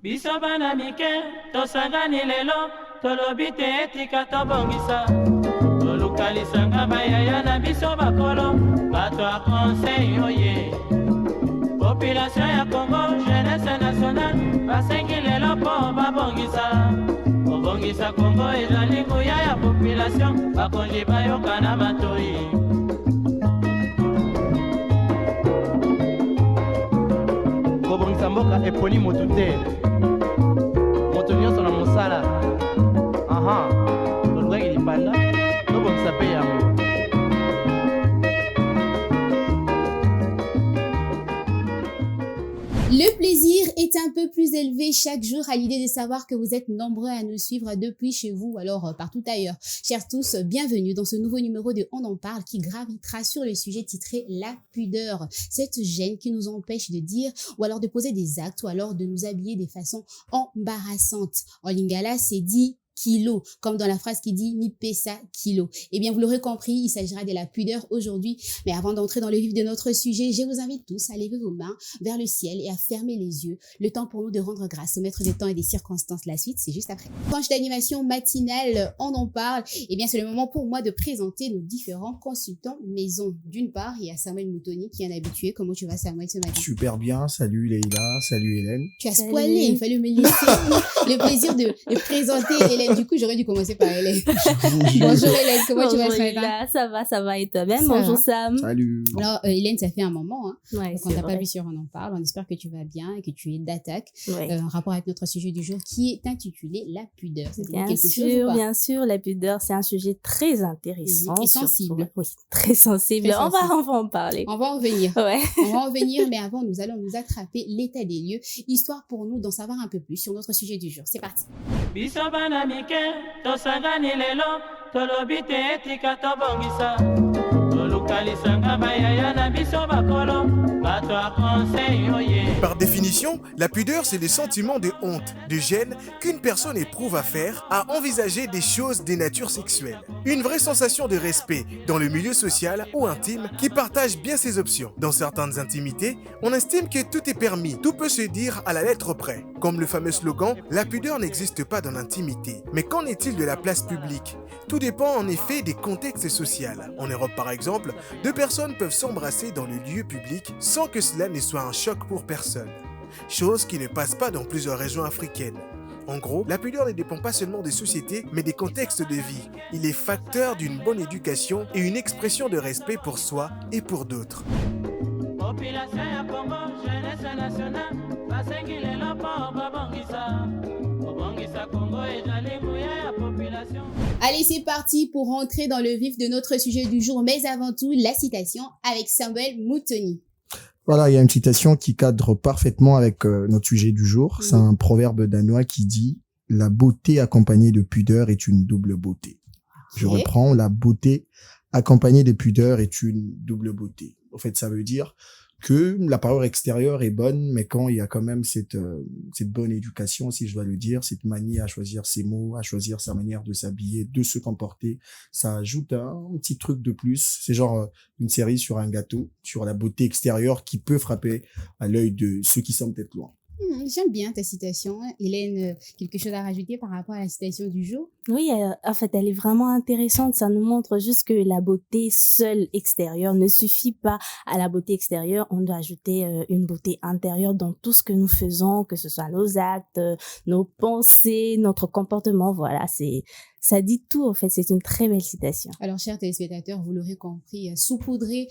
Biso bana mike, tosangani lelo, tolobi te etika tobongisa. Tolukalisanga bayaya na biso bakolo, bato a conseil oye. Population ya Congo, jeunesse nationale, basengi lelo po babongisa. Kobongisa Congo ezali nguya ya population, bakonzi bayoka na matoi. Kobongisa mboka eponi motu te. Moto nyonso na mosala. Aha, tolukaki lipanda, tobongisa pe yango. Le plaisir est un peu plus élevé chaque jour à l'idée de savoir que vous êtes nombreux à nous suivre depuis chez vous ou alors partout ailleurs. Chers tous, bienvenue dans ce nouveau numéro de On en parle qui gravitera sur le sujet titré La pudeur. Cette gêne qui nous empêche de dire ou alors de poser des actes ou alors de nous habiller de façon embarrassante. En lingala, c'est dit kilo, comme dans la phrase qui dit mi pesa kilo. Eh bien, vous l'aurez compris, il s'agira de la pudeur aujourd'hui. Mais avant d'entrer dans le vif de notre sujet, je vous invite tous à lever vos mains vers le ciel et à fermer les yeux. Le temps pour nous de rendre grâce au maître des temps et des circonstances. La suite, c'est juste après. Tranche d'animation matinale, on en parle. Eh bien, c'est le moment pour moi de présenter nos différents consultants maison. D'une part, il y a Samuel Moutoni qui est un habitué. Comment tu vas, Samuel, ce matin? Super bien. Salut Leïla, salut Hélène. Tu as spoilé, il fallait me laisser le plaisir de présenter Hélène. Du coup, j'aurais dû commencer par Hélène. Bonjour Hélène, comment tu vas ce matin? Ça va et toi-même. Bonjour Sam. Salut. Alors Hélène, ça fait un moment, hein. Ouais, Donc, on t'a pas vu sur On en parle. On espère que tu vas bien et que tu es d'attaque. Ouais. En rapport avec notre sujet du jour qui est intitulé La pudeur. Ça te dit Bien quelque chose ou sûr, pas? bien sûr, la pudeur, c'est un sujet très intéressant. Et surtout. sensible. Oui, très sensible. Très On va en parler. On va en venir. Ouais. On va en venir, mais avant, nous allons nous attraper l'état des lieux, histoire pour nous d'en savoir un peu plus sur notre sujet du jour. C'est parti. Biso bana mike, tosangani lelo, tolobi te etika tobongisa. Tolukalisanga bayaya na biso bakolo, bato a conseil oye. Par définition, la pudeur, c'est le sentiment de honte, de gêne qu'une personne éprouve à faire, à envisager des choses de nature sexuelle. Une vraie sensation de respect dans le milieu social ou intime qui partage bien ses options. Dans certaines intimités, on estime que tout est permis, tout peut se dire à la lettre près. Comme le fameux slogan, la pudeur n'existe pas dans l'intimité. Mais qu'en est-il de la place publique? Tout dépend en effet des contextes sociaux. En Europe par exemple, deux personnes peuvent s'embrasser dans le lieu public sans que cela ne soit un choc pour personne. Chose qui ne passe pas dans plusieurs régions africaines. En gros, la pudeur ne dépend pas seulement des sociétés, mais des contextes de vie. Il est facteur d'une bonne éducation et une expression de respect pour soi et pour d'autres. Population ya Congo, jeunesse nationale, basengi lelo po babongisa. Kobongisa Congo ezali nguya ya population. Allez, c'est parti pour rentrer dans le vif de notre sujet du jour. Mais avant tout, la citation avec Samuel Moutoni. Voilà, il y a une citation qui cadre parfaitement avec notre sujet du jour. C'est un proverbe danois qui dit « La beauté accompagnée de pudeur est une double beauté ». Je reprends, la beauté accompagnée de pudeur est une double beauté. En fait, ça veut dire que l'apparence extérieure est bonne, mais quand il y a quand même cette bonne éducation, si je dois le dire, cette manie à choisir ses mots, à choisir sa manière de s'habiller, de se comporter, ça ajoute un petit truc de plus. C'est genre une série sur un gâteau, sur la beauté extérieure qui peut frapper à l'œil de ceux qui sont peut-être loin. J'aime bien ta citation. Hélène, quelque chose à rajouter par rapport à la citation du jour? Oui, en fait, elle est vraiment intéressante. Ça nous montre juste que la beauté seule extérieure ne suffit pas. À la beauté extérieure, on doit ajouter une beauté intérieure dans tout ce que nous faisons, que ce soit nos actes, nos pensées, notre comportement. Voilà, ça dit tout, en fait. C'est une très belle citation. Alors, chers téléspectateurs, vous l'aurez compris, saupoudrer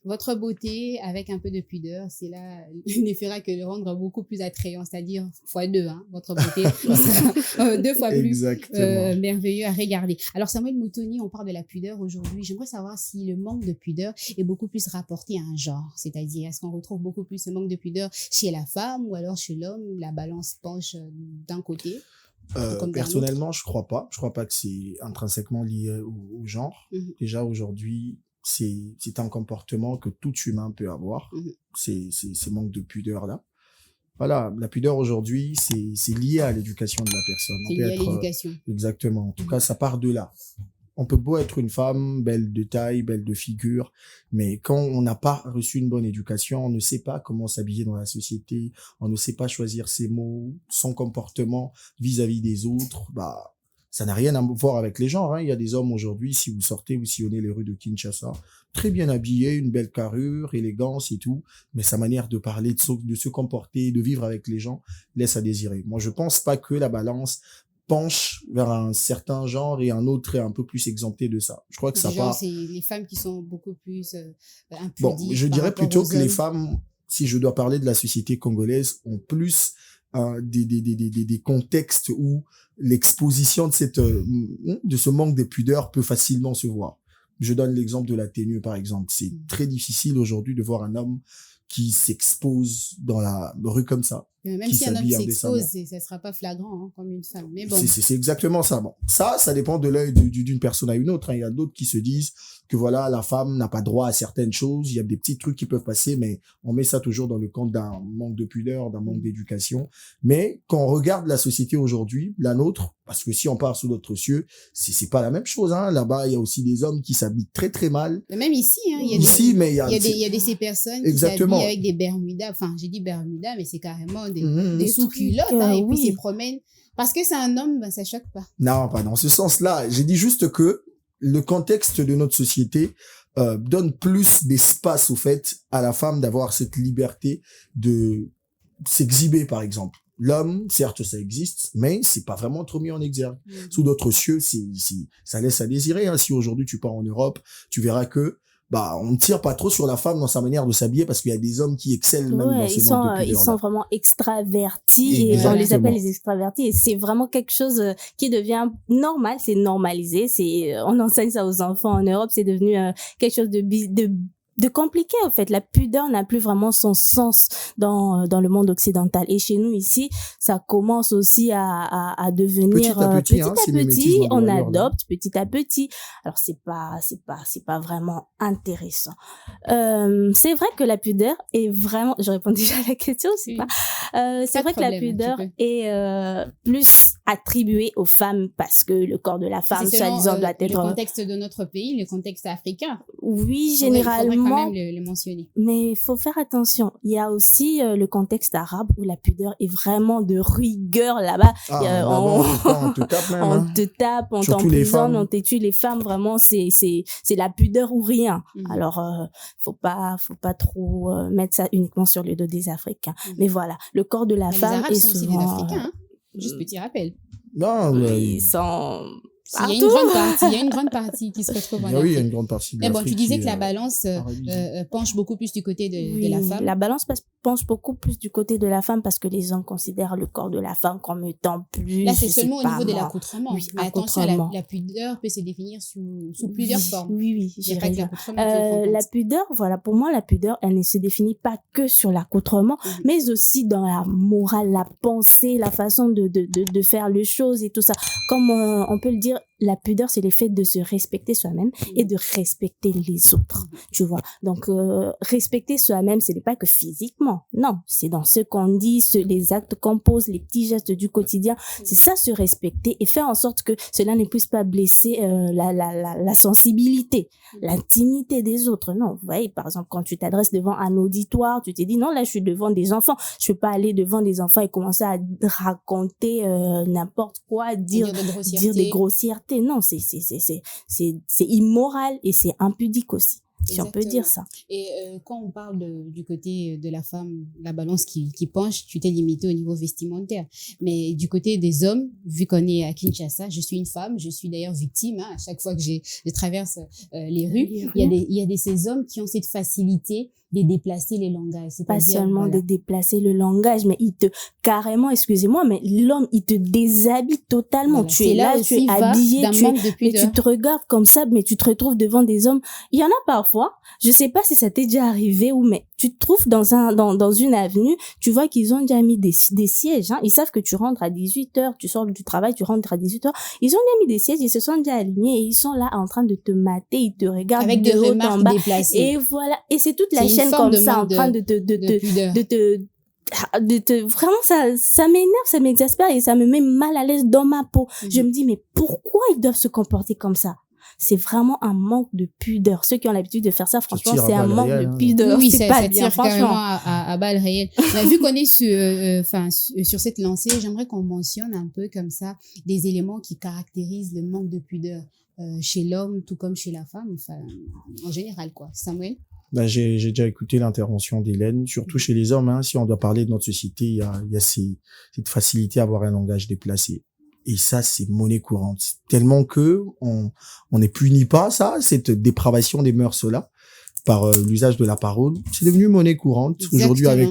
votre beauté avec un peu de pudeur, c'est là, ne fera que le rendre beaucoup plus attrayant, c'est-à-dire fois deux, hein, votre beauté sera 2 fois plus merveilleux à regarder. Alors, Samuel Moutoni, on parle de la pudeur aujourd'hui. J'aimerais savoir si le manque de pudeur est beaucoup plus rapporté à un genre, c'est-à-dire est-ce qu'on retrouve beaucoup plus ce manque de pudeur chez la femme ou alors chez l'homme, la balance penche d'un côté? Personnellement, je crois pas. Je crois pas que c'est intrinsèquement lié au genre. Déjà, aujourd'hui, c'est un comportement que tout humain peut avoir. C'est ce manque de pudeur-là. Voilà, la pudeur aujourd'hui, c'est lié à l'éducation de la personne. C'est lié à l'éducation. Exactement. En tout cas, ça part de là. On peut beau être une femme, belle de taille, belle de figure, mais quand on n'a pas reçu une bonne éducation, on ne sait pas comment s'habiller dans la société, on ne sait pas choisir ses mots, son comportement vis-à-vis des autres, bah, ça n'a rien à voir avec les genres, hein. Il y a des hommes aujourd'hui, si vous sortez, vous sillonnez les rues de Kinshasa, très bien habillés, une belle carrure, élégance et tout, mais sa manière de parler, de se comporter, de vivre avec les gens, laisse à désirer. Moi, je pense pas que la balance penche vers un certain genre et un autre est un peu plus exempté de ça. Je crois que ça Genre, part... c'est les femmes qui sont beaucoup plus impudiques. Bon, je par dirais rapport plutôt aux que les hommes. femmes, si je dois parler de la société congolaise, ont plus des contextes où l'exposition de de ce manque de pudeur peut facilement se voir. Je donne l'exemple de la tenue, par exemple. C'est très difficile aujourd'hui de voir un homme qui s'expose dans la rue comme ça. Même qui si un homme s'habille s'expose, indécemment. ça sera pas flagrant, hein, comme une femme. Mais bon. C'est exactement ça. Bon, ça dépend de l'œil d'une personne à une autre, hein. Il y a d'autres qui se disent que voilà, la femme n'a pas droit à certaines choses. Il y a des petits trucs qui peuvent passer, mais on met ça toujours dans le compte d'un manque de pudeur, d'un manque d'éducation. Mais quand on regarde la société aujourd'hui, la nôtre, parce que si on part sous notre cieux, c'est pas la même chose, hein. Là-bas, il y a aussi des hommes qui s'habillent très très mal. Même ici, hein, il y a Ici, mais il y a ces personnes qui Exactement. s'habillent avec des bermudas. Enfin, j'ai dit bermudas, mais c'est carrément des Des sous-culottes, trucs, hein, et puis oui. se promènent. Parce que c'est un homme, ben, ça choque pas. Non, pas dans ce sens-là. J'ai dit juste que le contexte de notre société donne plus d'espace au fait à la femme d'avoir cette liberté de s'exhiber, par exemple. L'homme, certes, ça existe, mais c'est pas vraiment trop mis en exergue. Sous d'autres cieux, ça laisse à désirer, hein. Si aujourd'hui tu pars en Europe, tu verras que on ne tire pas trop sur la femme dans sa manière de s'habiller parce qu'il y a des hommes qui excellent même dans ce manque de ils sont pudeur-là. vraiment extravertis et on les appelle les extravertis et c'est vraiment quelque chose qui devient normal, c'est normalisé, on enseigne ça aux enfants en Europe, c'est devenu quelque chose de compliqué en fait. La pudeur n'a plus vraiment son sens dans le monde occidental et chez nous ici ça commence aussi à devenir petit à petit, on adopte petit à petit. Alors c'est pas vraiment intéressant. C'est vrai que la pudeur est vraiment, je réponds déjà à la question, c'est pas c'est vrai que la pudeur est plus attribuée aux femmes parce que le corps de la femme soi-disant doit être le contexte de notre pays, le contexte africain. Oui, généralement quand même le mentionner. Mais il faut faire attention. Il y a aussi le contexte arabe où la pudeur est vraiment de rigueur là-bas. On te tape même, on te tape, on t'emprisonne, on t'étue. Les femmes, vraiment, c'est la pudeur ou rien. Alors, faut pas trop mettre ça uniquement sur le dos des Africains. Mais voilà, le corps de la femme les Arabes est sont aussi des souvent... Africains, hein. Juste petit rappel. Non, ils sont... Il y a une grande partie qui se retrouve en Afrique. Oui, il y a une grande partie de Mais bon, l'Afrique tu disais qui que la balance penche beaucoup plus du côté de la femme. La balance penche beaucoup plus du côté de la femme parce que les hommes considèrent le corps de la femme comme étant plus... Là, c'est seulement au niveau de l'accoutrement. Oui, mais attention, la pudeur peut se définir sous plusieurs formes. Oui, il n'y a pas que l'accoutrement. La pudeur, voilà, pour moi, la pudeur, elle ne se définit pas que sur l'accoutrement, mais aussi dans la morale, la pensée, la façon de faire les choses et tout ça. Comme on peut le dire, la pudeur, c'est le fait de se respecter soi-même et de respecter les autres, tu vois. Donc, respecter soi-même, ce n'est pas que physiquement, non. C'est dans ce qu'on dit, les actes qu'on pose, les petits gestes du quotidien. C'est ça, se respecter et faire en sorte que cela ne puisse pas blesser la sensibilité, l'intimité des autres. Non, vous voyez, par exemple, quand tu t'adresses devant un auditoire, tu te dis, non, là, je suis devant des enfants. Je peux pas aller devant des enfants et commencer à raconter n'importe quoi, dire des grossièretés. Non, c'est immoral et c'est impudique aussi. Si on peut dire ça. Et quand on parle du côté de la femme, la balance qui penche, tu t'es limité au niveau vestimentaire. Mais du côté des hommes, vu qu'on est à Kinshasa, je suis une femme, je suis d'ailleurs victime, hein, à chaque fois que je traverse les rues, il y a ces hommes qui ont cette facilité de déplacer les langages. Pas seulement de déplacer le langage, mais carrément, excusez-moi, mais l'homme, il te déshabille totalement. Voilà, tu es là, tu es habillé, mais tu te regardes comme ça, mais tu te retrouves devant des hommes. Il y en a parfois, je sais pas si ça t'est déjà arrivé mais tu te trouves dans une avenue, tu vois qu'ils ont déjà mis des sièges, hein. Ils savent que tu rentres à 18h, tu sors du travail, tu rentres à 18h. Ils ont déjà mis des sièges, ils se sont déjà alignés et ils sont là en train de te mater, ils te regardent avec de des haut en bas. Déplacées. Et voilà. Et c'est toute la chaîne comme ça en train de vraiment ça m'énerve, ça m'exaspère et ça me met mal à l'aise dans ma peau. Je me dis mais pourquoi ils doivent se comporter comme ça? c'est vraiment un manque de pudeur. Ceux qui ont l'habitude de faire ça, franchement, tire à c'est un balles manque réelles, de hein. pudeur. Oui, C'est ça pas tire bien, carrément franchement. à balles réelles. Mais vu qu'on est sur cette lancée, j'aimerais qu'on mentionne un peu comme ça des éléments qui caractérisent le manque de pudeur chez l'homme, tout comme chez la femme, enfin, en général, quoi. Samuel? Ben, j'ai déjà écouté l'intervention d'Hélène, surtout chez les hommes, hein, si on doit parler de notre société, il y a cette facilité à avoir un langage déplacé. Et ça, c'est monnaie courante. Tellement que on ne punit pas ça, cette dépravation des mœurs-là, par l'usage de la parole. C'est devenu monnaie courante. Aujourd'hui, avec,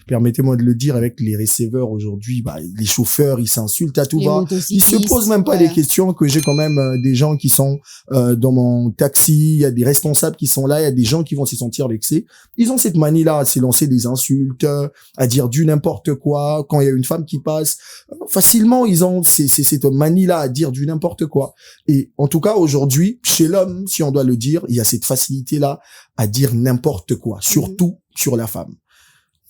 permettez-moi de le dire, avec les receveurs aujourd'hui, les chauffeurs, ils s'insultent à tout va. Ils se posent même pas des questions, que j'ai quand même des gens qui sont dans mon taxi, il y a des responsables qui sont là, il y a des gens qui vont se sentir vexés. Ils ont cette manie-là à se lancer des insultes, à dire du n'importe quoi. Quand il y a une femme qui passe, facilement, ils ont cette manie-là à dire du n'importe quoi. Et en tout cas, aujourd'hui, chez l'homme, si on doit le dire, il y a cette facilité-là à dire n'importe quoi, surtout sur la femme.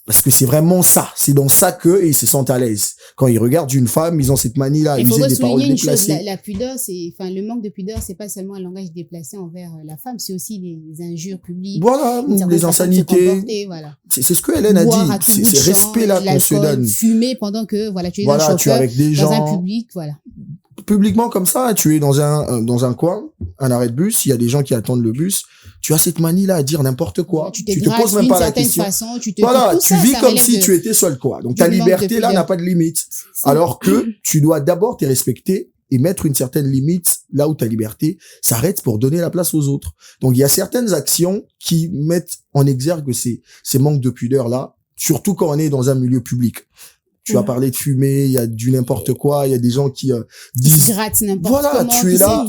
Parce que c'est vraiment ça, c'est dans ça que ils se sentent à l'aise. Quand ils regardent une femme, ils ont cette manie-là à user des paroles déplacées. La pudeur, le manque de pudeur, c'est pas seulement un langage déplacé envers la femme, c'est aussi des injures publiques. Voilà, les insanités. Voilà. C'est ce que Hélène a dit. C'est respect là qu'on se donne. Fumer pendant que, tu es un chauffeur, tu es avec des gens. Dans un public, voilà. Publiquement comme ça, tu es dans un coin, un arrêt de bus, il y a des gens qui attendent le bus, tu as cette manie-là à dire n'importe quoi. Tu te poses même pas la question. Tu vis comme si tu étais seul, quoi. Donc ta liberté là n'a pas de limite. Alors que tu dois d'abord te respecter et mettre une certaine limite là où ta liberté s'arrête pour donner la place aux autres. Donc il y a certaines actions qui mettent en exergue ces manques de pudeur là, surtout quand on est dans un milieu public. Tu as parlé de fumer, il y a du n'importe quoi, il y a des gens qui disent grattent n'importe comment, tu es là,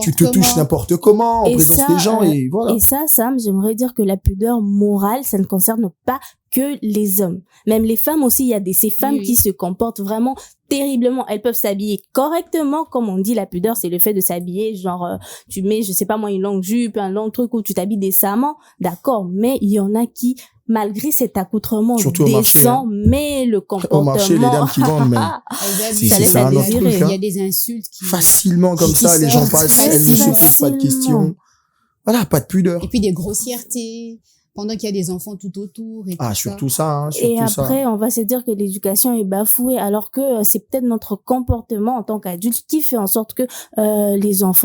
tu te touches n'importe comment en présence des gens et voilà. Et ça, Sam, j'aimerais dire que la pudeur morale, ça ne concerne pas que les hommes. Même les femmes aussi, il y a ces femmes qui se comportent vraiment terriblement. Elles peuvent s'habiller correctement, comme on dit, la pudeur, c'est le fait de s'habiller, genre, tu mets, je sais pas moi, une longue jupe, un long truc où tu t'habilles décemment, d'accord, mais il y en a qui, malgré cet accoutrement décent, mais le comportement... Au marché, les dames qui vendent, mais c'est un autre truc. Il y a des insultes qui... Facilement comme ça, les gens passent, elles ne se posent pas de questions. Voilà, pas de pudeur. Et puis des grossièretés, pendant qu'il y a des enfants tout autour. Et surtout ça. Et après, on va se dire que l'éducation est bafouée, alors que c'est peut-être notre comportement en tant qu'adulte qui fait en sorte que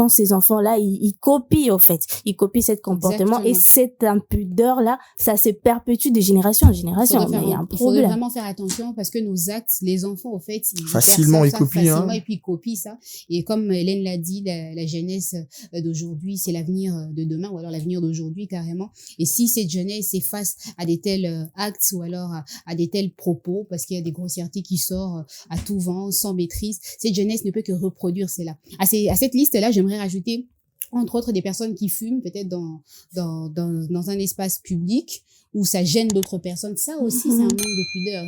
ces enfants-là, ils copient, au fait. Ils copient ce comportement. Exactement. Et cette impudeur-là, ça se perpétue de génération en génération. Il y a un problème. Il faudrait vraiment faire attention parce que nos actes, les enfants, au fait, ils facilement, ils copient. Et puis ils copient ça. Et comme Hélène l'a dit, la jeunesse d'aujourd'hui, c'est l'avenir de demain, ou alors l'avenir d'aujourd'hui carrément. Et si cette jeunesse s'efface à des tels actes ou alors à des tels propos parce qu'il y a des grossièretés qui sortent à tout vent, sans maîtrise, cette jeunesse ne peut que reproduire cela. À cette liste-là, j'aimerais rajouter entre autres des personnes qui fument peut-être dans un espace public où ça gêne d'autres personnes. Ça aussi, c'est un manque de pudeur.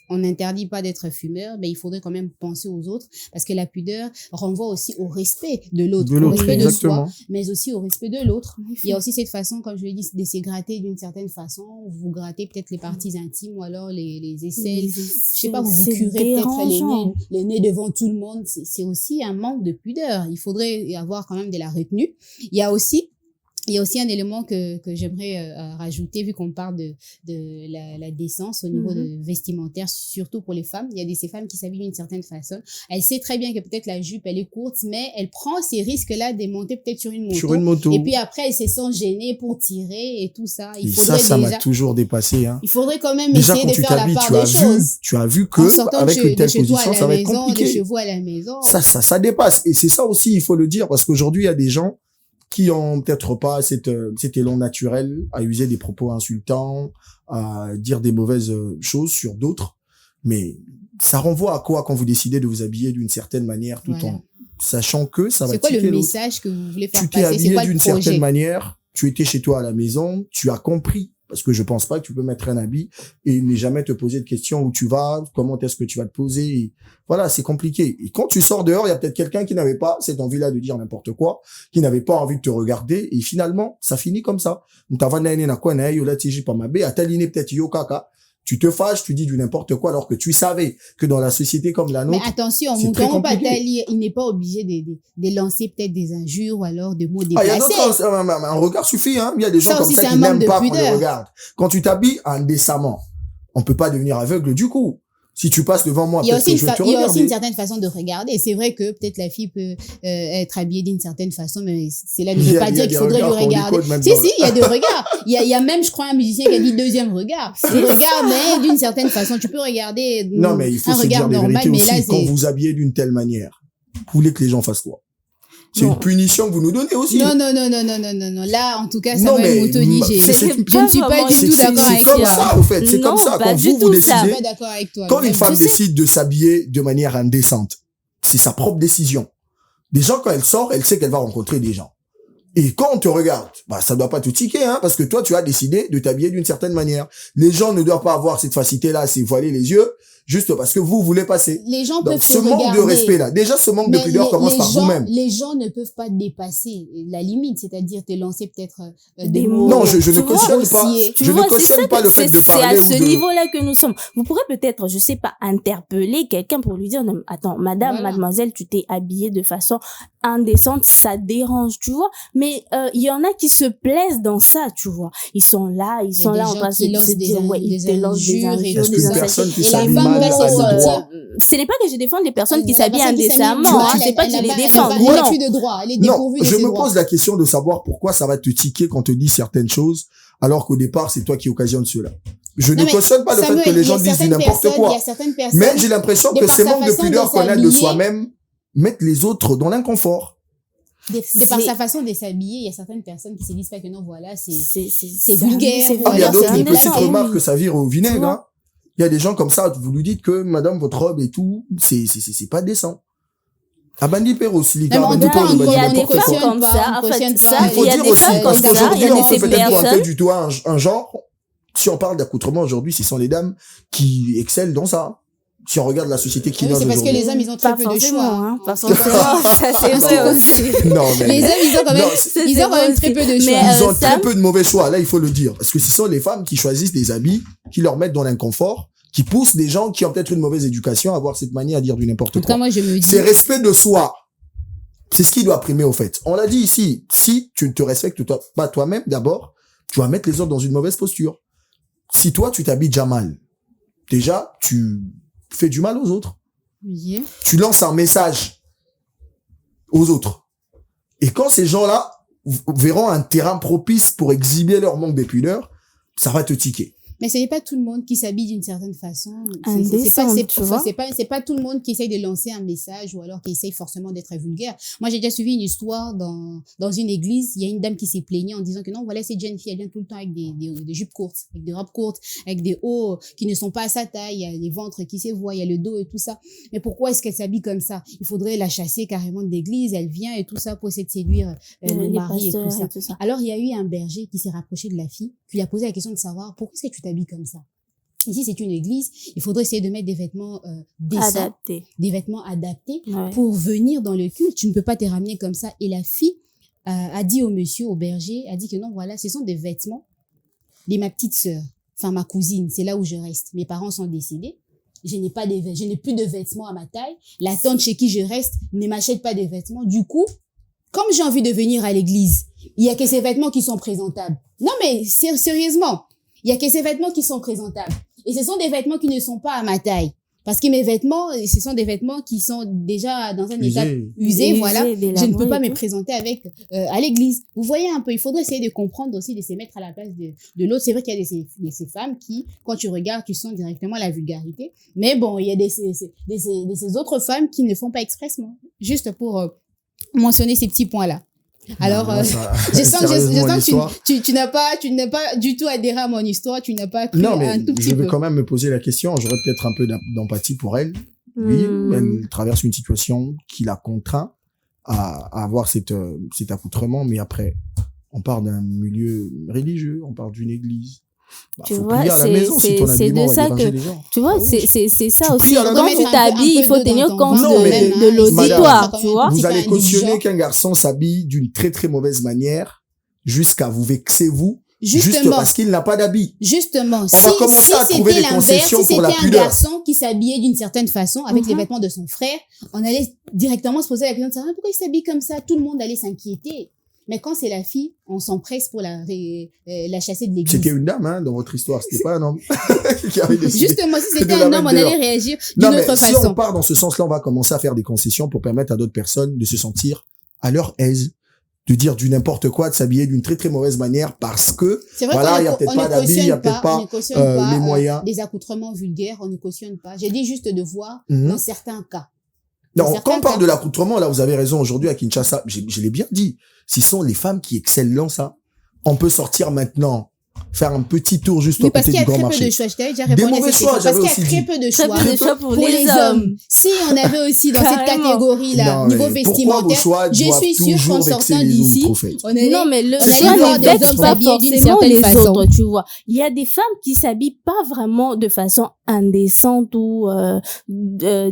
On n'interdit pas d'être fumeur, mais il faudrait quand même penser aux autres parce que la pudeur renvoie aussi au respect de l'autre, au respect de soi, mais aussi au respect de l'autre. Il y a aussi cette façon, comme je l'ai dit, de se gratter d'une certaine façon. Vous grattez peut-être les parties intimes ou alors les aisselles. Je sais pas, vous curez peut-être les nez devant tout le monde. C'est aussi un manque de pudeur. Il faudrait y avoir quand même de la retenue. Il y a aussi un élément que j'aimerais rajouter, vu qu'on parle de la décence au niveau de vestimentaire, surtout pour les femmes. Il y a ces femmes qui s'habillent d'une certaine façon. Elle sait très bien que peut-être la jupe, elle est courte, mais elle prend ces risques-là de monter peut-être sur une moto. Et puis après, elle se sent gênée pour tirer et tout ça. Ça m'a toujours dépassé. Hein. Il faudrait quand même essayer de faire la part des choses. Tu as vu que avec une telle position, ça va être compliqué. De chez vous à la maison. Ça dépasse. Et c'est ça aussi, il faut le dire, parce qu'aujourd'hui, il y a des gens qui ont peut-être pas cet élan naturel à user des propos insultants, à dire des mauvaises choses sur d'autres. Mais ça renvoie à quoi quand vous décidez de vous habiller d'une certaine manière tout en sachant que ça va tiquer l'autre. C'est quoi le message que vous voulez faire passer? Tu t'es habillé d'une certaine manière, tu étais chez toi à la maison, tu as compris. Parce que je pense pas que tu peux mettre un habit et ne jamais te poser de questions où tu vas, comment est-ce que tu vas te poser. Et voilà, c'est compliqué. Et quand tu sors dehors, il y a peut-être quelqu'un qui n'avait pas cette envie-là de dire n'importe quoi, qui n'avait pas envie de te regarder. Et finalement, ça finit comme ça. Peut-être yo kaka. Tu te fâches, tu dis du n'importe quoi, alors que tu savais que dans la société comme la nôtre. Mais attention, c'est très Mouton compliqué. Patali, il n'est pas obligé de lancer peut-être des injures ou alors des mots Il y a déplacés. d'autres, un regard suffit, hein. Il y a des gens Ça comme aussi, ça c'est qui un manque n'aiment de pas qu'on les pudeur. regarde. Quand tu t'habilles indécemment, on peut pas devenir aveugle du coup. Si tu passes devant moi, Il y a peut-être aussi que je vais te il y a aussi regarder. une certaine façon de regarder. C'est vrai que peut-être la fille peut être habillée d'une certaine façon, mais cela ne Il y veut a- pas il y a dire qu'il des faudrait lui regards qu'on regarder. décode même Si, dans- si, il y a des regards. Il y a même, je crois, un musicien qui a dit deuxième regard. Le regard, mais d'une certaine façon, tu peux regarder Non, mais il faut un se regard dire les normal, vérités mais aussi. là, Quand c'est... vous vous habillez d'une telle manière, vous voulez que les gens fassent quoi? C'est Non. une punition que vous nous donnez aussi. Non. Là, en tout cas, Non, Samuel mais Moutoni, c'est- je c'est- ne suis pas du tout d'accord avec comme toi. ça, au fait. C'est Non, comme ça. pas Quand du vous tout, ça. Je suis décidez, pas d'accord avec toi. quand une Même, femme je sais. décide de s'habiller de manière indécente, c'est sa propre décision. Des gens, quand elle sort, elle sait qu'elle va rencontrer des gens. Et quand on te regarde, bah, ça doit pas te tiquer, hein, parce que toi, tu as décidé de t'habiller d'une certaine manière. Les gens ne doivent pas avoir cette facilité-là, c'est voiler les yeux, juste parce que vous voulez passer. Les gens Donc, peuvent ce te manque regarder. de respect-là, déjà, ce manque de Mais pudeur commence par vous-même. les gens ne peuvent pas dépasser la limite, c'est-à-dire te lancer peut-être des Des mots. Non, je Tu ne vois, cautionne pas. grossiers. Tu Je ne vois, c'est cautionne ça pas que- le fait de c'est parler à ce ou de... niveau-là que nous sommes. Vous pourrez peut-être, je sais pas, interpeller quelqu'un pour lui dire, non, attends, madame, Voilà. mademoiselle, tu t'es habillée de façon indécente, ça dérange, tu vois. Mais il y en a qui se plaisent dans ça, tu vois. Ils sont là, Il y a des en gens train de qui se lancent des dire, ouais, ils te lancent des injures et injures, Est-ce des qu'une insultes. personne qui Et la s'habille femme mal va a se le sentir- droit? Ce n'est pas que je défends les personnes qui La s'habillent personne qui s'habille indécemment, mal, hein, c'est pas que je elle les a- défends, Elle n'a non. plus de droit, elle est Non, dépourvue de je ses me droits. pose la question de savoir pourquoi ça va te tiquer quand on te dit certaines choses, alors qu'au départ, c'est toi qui occasionne cela. Je Non, ne mais cautionne pas le Samuel, fait que les il y a gens disent du certaines n'importe personnes- Il y quoi. a certaines personnes, Mais j'ai l'impression de que par ces sa manques de façon de pudeur qu'on a de s'habiller- soi-même mettent les autres dans l'inconfort. de par C'est- sa façon de s'habiller, il y a certaines personnes qui se disent pas que non, voilà, c'est c'est vulgaire, c'est ou Ah, il y a alors d'autres, c'est une petite indécent. remarque que ça vire au Tu vinaigre, vois. hein. Il y a des gens comme ça, vous lui dites que madame, votre robe et tout, c'est pas décent. Ah, Bandi Perros, Non, mais on Bandi dit pas, Perros, on Bandi il y a des n'importe femmes quoi. comme ça, en fait, cautionne ça, pas. Il faut il y a dire des aussi, femmes comme parce ça, il y qu'aujourd'hui, a on peut des peut-être pointer personnes. du doigt un genre. Si on parle d'accoutrement aujourd'hui, ce sont les dames qui excellent dans ça. Si on regarde la société qui Oui, naît c'est parce que aujourd'hui. les hommes, ils ont très Pas peu de forcément, choix. hein, pas forcément, ça c'est Parce vrai que- aussi. Non, mais Les hommes, ils ont quand même, Non, ils ont quand même très peu de choix. Mais, ils ont très Sam- peu de mauvais choix. Là, il faut le dire. Parce que ce sont les femmes qui choisissent des habits qui leur mettent dans l'inconfort, qui poussent des gens qui ont peut-être une mauvaise éducation à avoir cette manière à dire du En n'importe tout cas, quoi. moi, je me dis, C'est respect de soi. C'est ce qui doit primer au fait. On l'a dit ici. Si tu ne te respectes pas toi-même, d'abord, tu vas mettre les autres dans une mauvaise posture. Si toi, tu t'habilles déjà mal, déjà, tu fais du mal aux autres. oui. Tu lances un message aux autres. Et quand ces gens-là verront un terrain propice pour exhiber leur manque de pudeur, ça va te tiquer. Mais ce n'est pas tout le monde qui s'habille d'une certaine façon. Indécente, tu vois. C'est pas tout le monde qui essaye de lancer un message ou alors qui essaye forcément d'être vulgaire. Moi, j'ai déjà suivi une histoire dans une église. Il y a une dame qui s'est plaignée en disant que non, voilà, cette jeune fille, elle vient tout le temps avec des jupes courtes, avec des robes courtes, avec des hauts qui ne sont pas à sa taille, il y a les ventres qui se voient, il y a le dos et tout ça. Mais pourquoi est-ce qu'elle s'habille comme ça? Il faudrait la chasser carrément de l'église. Elle vient et tout ça pour essayer de séduire le Les mari et tout pasteurs ça. et tout ça. Alors, il y a eu un berger qui s'est rapproché de la fille, qui lui a posé la question de savoir pourquoi est-ce que tu t'habilles comme ça. Ici, c'est une église, il faudrait essayer de mettre des vêtements décents, Adapté. des vêtements adaptés Ouais. pour venir dans le culte. Tu ne peux pas te ramener comme ça. Et la fille a dit au monsieur, au berger, a dit que non, voilà, ce sont des vêtements de ma petite sœur, enfin ma cousine, c'est là où je reste. Mes parents sont décédés. Je n'ai plus de vêtements à ma taille. La tante chez qui je reste ne m'achète pas de vêtements. Du coup, comme j'ai envie de venir à l'église, il y a que ces vêtements qui sont présentables. Non, mais sérieusement, il y a que ces vêtements qui sont présentables. Et ce sont des vêtements qui ne sont pas à ma taille. Parce que mes vêtements, ce sont des vêtements qui sont déjà dans un état usé, voilà. Je ne peux pas me présenter avec à l'église. Vous voyez un peu, il faudrait essayer de comprendre aussi, de se mettre à la place de l'autre. C'est vrai qu'il y a ces femmes qui, quand tu regardes, tu sens directement la vulgarité. Mais bon, il y a ces autres femmes qui ne font pas expressement. Juste pour mentionner ces petits points-là. Alors, je sens que tu n'as pas du tout adhéré à mon histoire, tu n'as pas cru Non, mais un tout petit je vais peu. quand même me poser la question. J'aurais peut-être un peu d'empathie pour elle. Oui, elle traverse une situation qui la contraint à avoir cet accoutrement, mais après, on part d'un milieu religieux, on part d'une église. Bah, Tu faut vois, prier à la maison si ton c'est habillement de va ça déranger que, les gens. tu vois, Ah oui. c'est ça Tu aussi. pries à la Quand maison. tu t'habilles, il faut tenir compte Non, mais- de l'auditoire, tu vois. Vous allez cautionner qu'un garçon s'habille d'une très très mauvaise manière jusqu'à vous vexer vous Juste parce qu'il n'a pas d'habit. Justement, On va commencer à trouver des concessions pour la si c'était un pudeur. garçon qui s'habillait d'une certaine façon avec les vêtements de son frère, on allait directement se poser la question de savoir pourquoi il s'habille comme ça. Tout le monde allait s'inquiéter. Mais quand c'est la fille, on s'empresse pour la chasser de l'église. C'était une dame, hein, dans votre histoire. C'était pas un homme qui avait décidé. Justement, si c'était un homme, on allait réagir d'une autre façon. Si on part dans ce sens-là, on va commencer à faire des concessions pour permettre à d'autres personnes de se sentir à leur aise, de dire du n'importe quoi, de s'habiller d'une très très mauvaise manière parce que voilà, il y a peut-être pas d'habits, il y a peut-être pas les moyens. Des accoutrements vulgaires, on ne cautionne pas. J'ai dit juste de voir dans certains cas. Non, quand on parle de l'accoutrement, là, vous avez raison, aujourd'hui à Kinshasa, je l'ai bien dit, ce sont les femmes qui excellent dans ça. On peut sortir maintenant, faire un petit tour juste au côté du grand marché. Parce qu'il y a très peu de choix. Je t'avais déjà répondu à cette question. Parce qu'il y a très peu de choix. Très peu de choix pour les hommes. Si on avait aussi dans cette catégorie-là, niveau vestimentaire, je suis sûre qu'en sortant d'ici, on allait voir des hommes s'habiller d'une certaine façon. Tu vois. Il y a des femmes qui s'habillent pas vraiment de façon indécente ou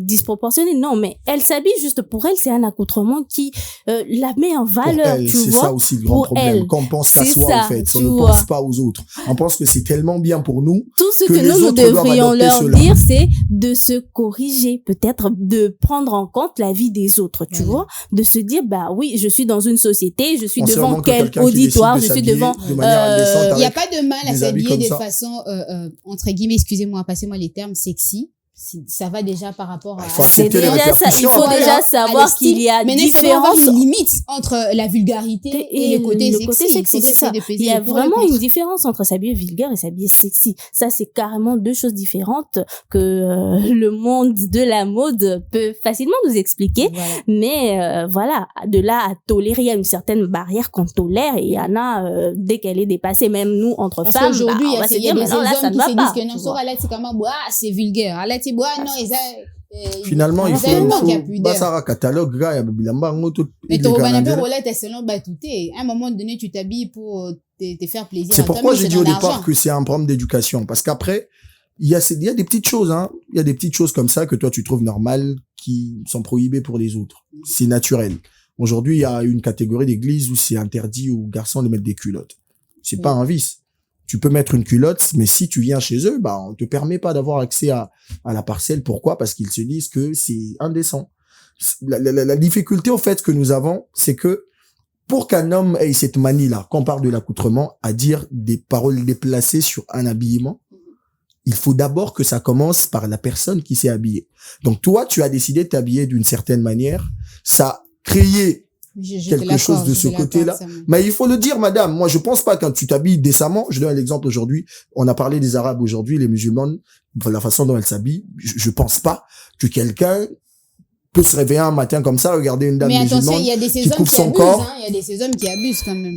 disproportionnée. Non, mais elles s'habillent juste pour elles. C'est un accoutrement qui la met en valeur, tu vois. C'est ça aussi le grand problème. Qu'on pense qu'à soi, en fait. On ne pense pas aux autres. On pense que c'est tellement bien pour nous. Tout ce que nous devrions leur dire, c'est de se corriger, peut-être de prendre en compte la vie des autres, tu vois, de se dire, bah oui, je suis dans une société, je suis devant quel auditoire, je suis devant. Il n'y a pas de mal à s'habiller de façon, entre guillemets, excusez-moi, passez-moi les termes, sexy. Ça va déjà par rapport à... Il faut accepter les répercussions. Il faut déjà savoir qu'il y a différence. Une limite entre la vulgarité et le côté sexy. C'est ça. Il y a vraiment une différence entre s'habiller vulgaire et s'habiller sexy. Ça, c'est carrément deux choses différentes que le monde de la mode peut facilement nous expliquer. Voilà. Mais voilà, de là à tolérer, il y a une certaine barrière qu'on tolère et il y en a dès qu'elle est dépassée, même nous entre femmes. Parce qu'aujourd'hui, il y a des hommes qui se disent que non, c'est comment, c'est vulgaire. Finalement, il faut Sarah catalogue là, il y a bilamba ngoto. Mais tu es selon Batouté. À un moment donné, tu t'habilles pour te faire plaisir. C'est pourquoi j'ai dit au départ que c'est un problème d'éducation. Parce qu'après, il y a des petites choses, hein. Il y a des petites choses comme ça que toi, tu trouves normales, qui sont prohibées pour les autres. C'est naturel. Aujourd'hui, il y a une catégorie d'église où c'est interdit aux garçons de mettre des culottes. C'est pas un vice. Tu peux mettre une culotte, mais si tu viens chez eux, bah, on te permet pas d'avoir accès à la parcelle. Pourquoi? Parce qu'ils se disent que c'est indécent. La difficulté, en fait, que nous avons, c'est que pour qu'un homme ait cette manie-là, quand on parle de l'accoutrement, à dire des paroles déplacées sur un habillement, il faut d'abord que ça commence par la personne qui s'est habillée. Donc, toi, tu as décidé de t'habiller d'une certaine manière. Ça a créé quelque chose de ce côté-là. Mais il faut le dire, madame. Moi, je pense pas quand tu t'habilles décemment. Je donne l'exemple aujourd'hui. On a parlé des Arabes aujourd'hui, les musulmanes, la façon dont elles s'habillent. Je pense pas que quelqu'un peut se réveiller un matin comme ça, regarder une dame musulmane qui couvre son corps. Il y a des ces hommes qui abusent quand même.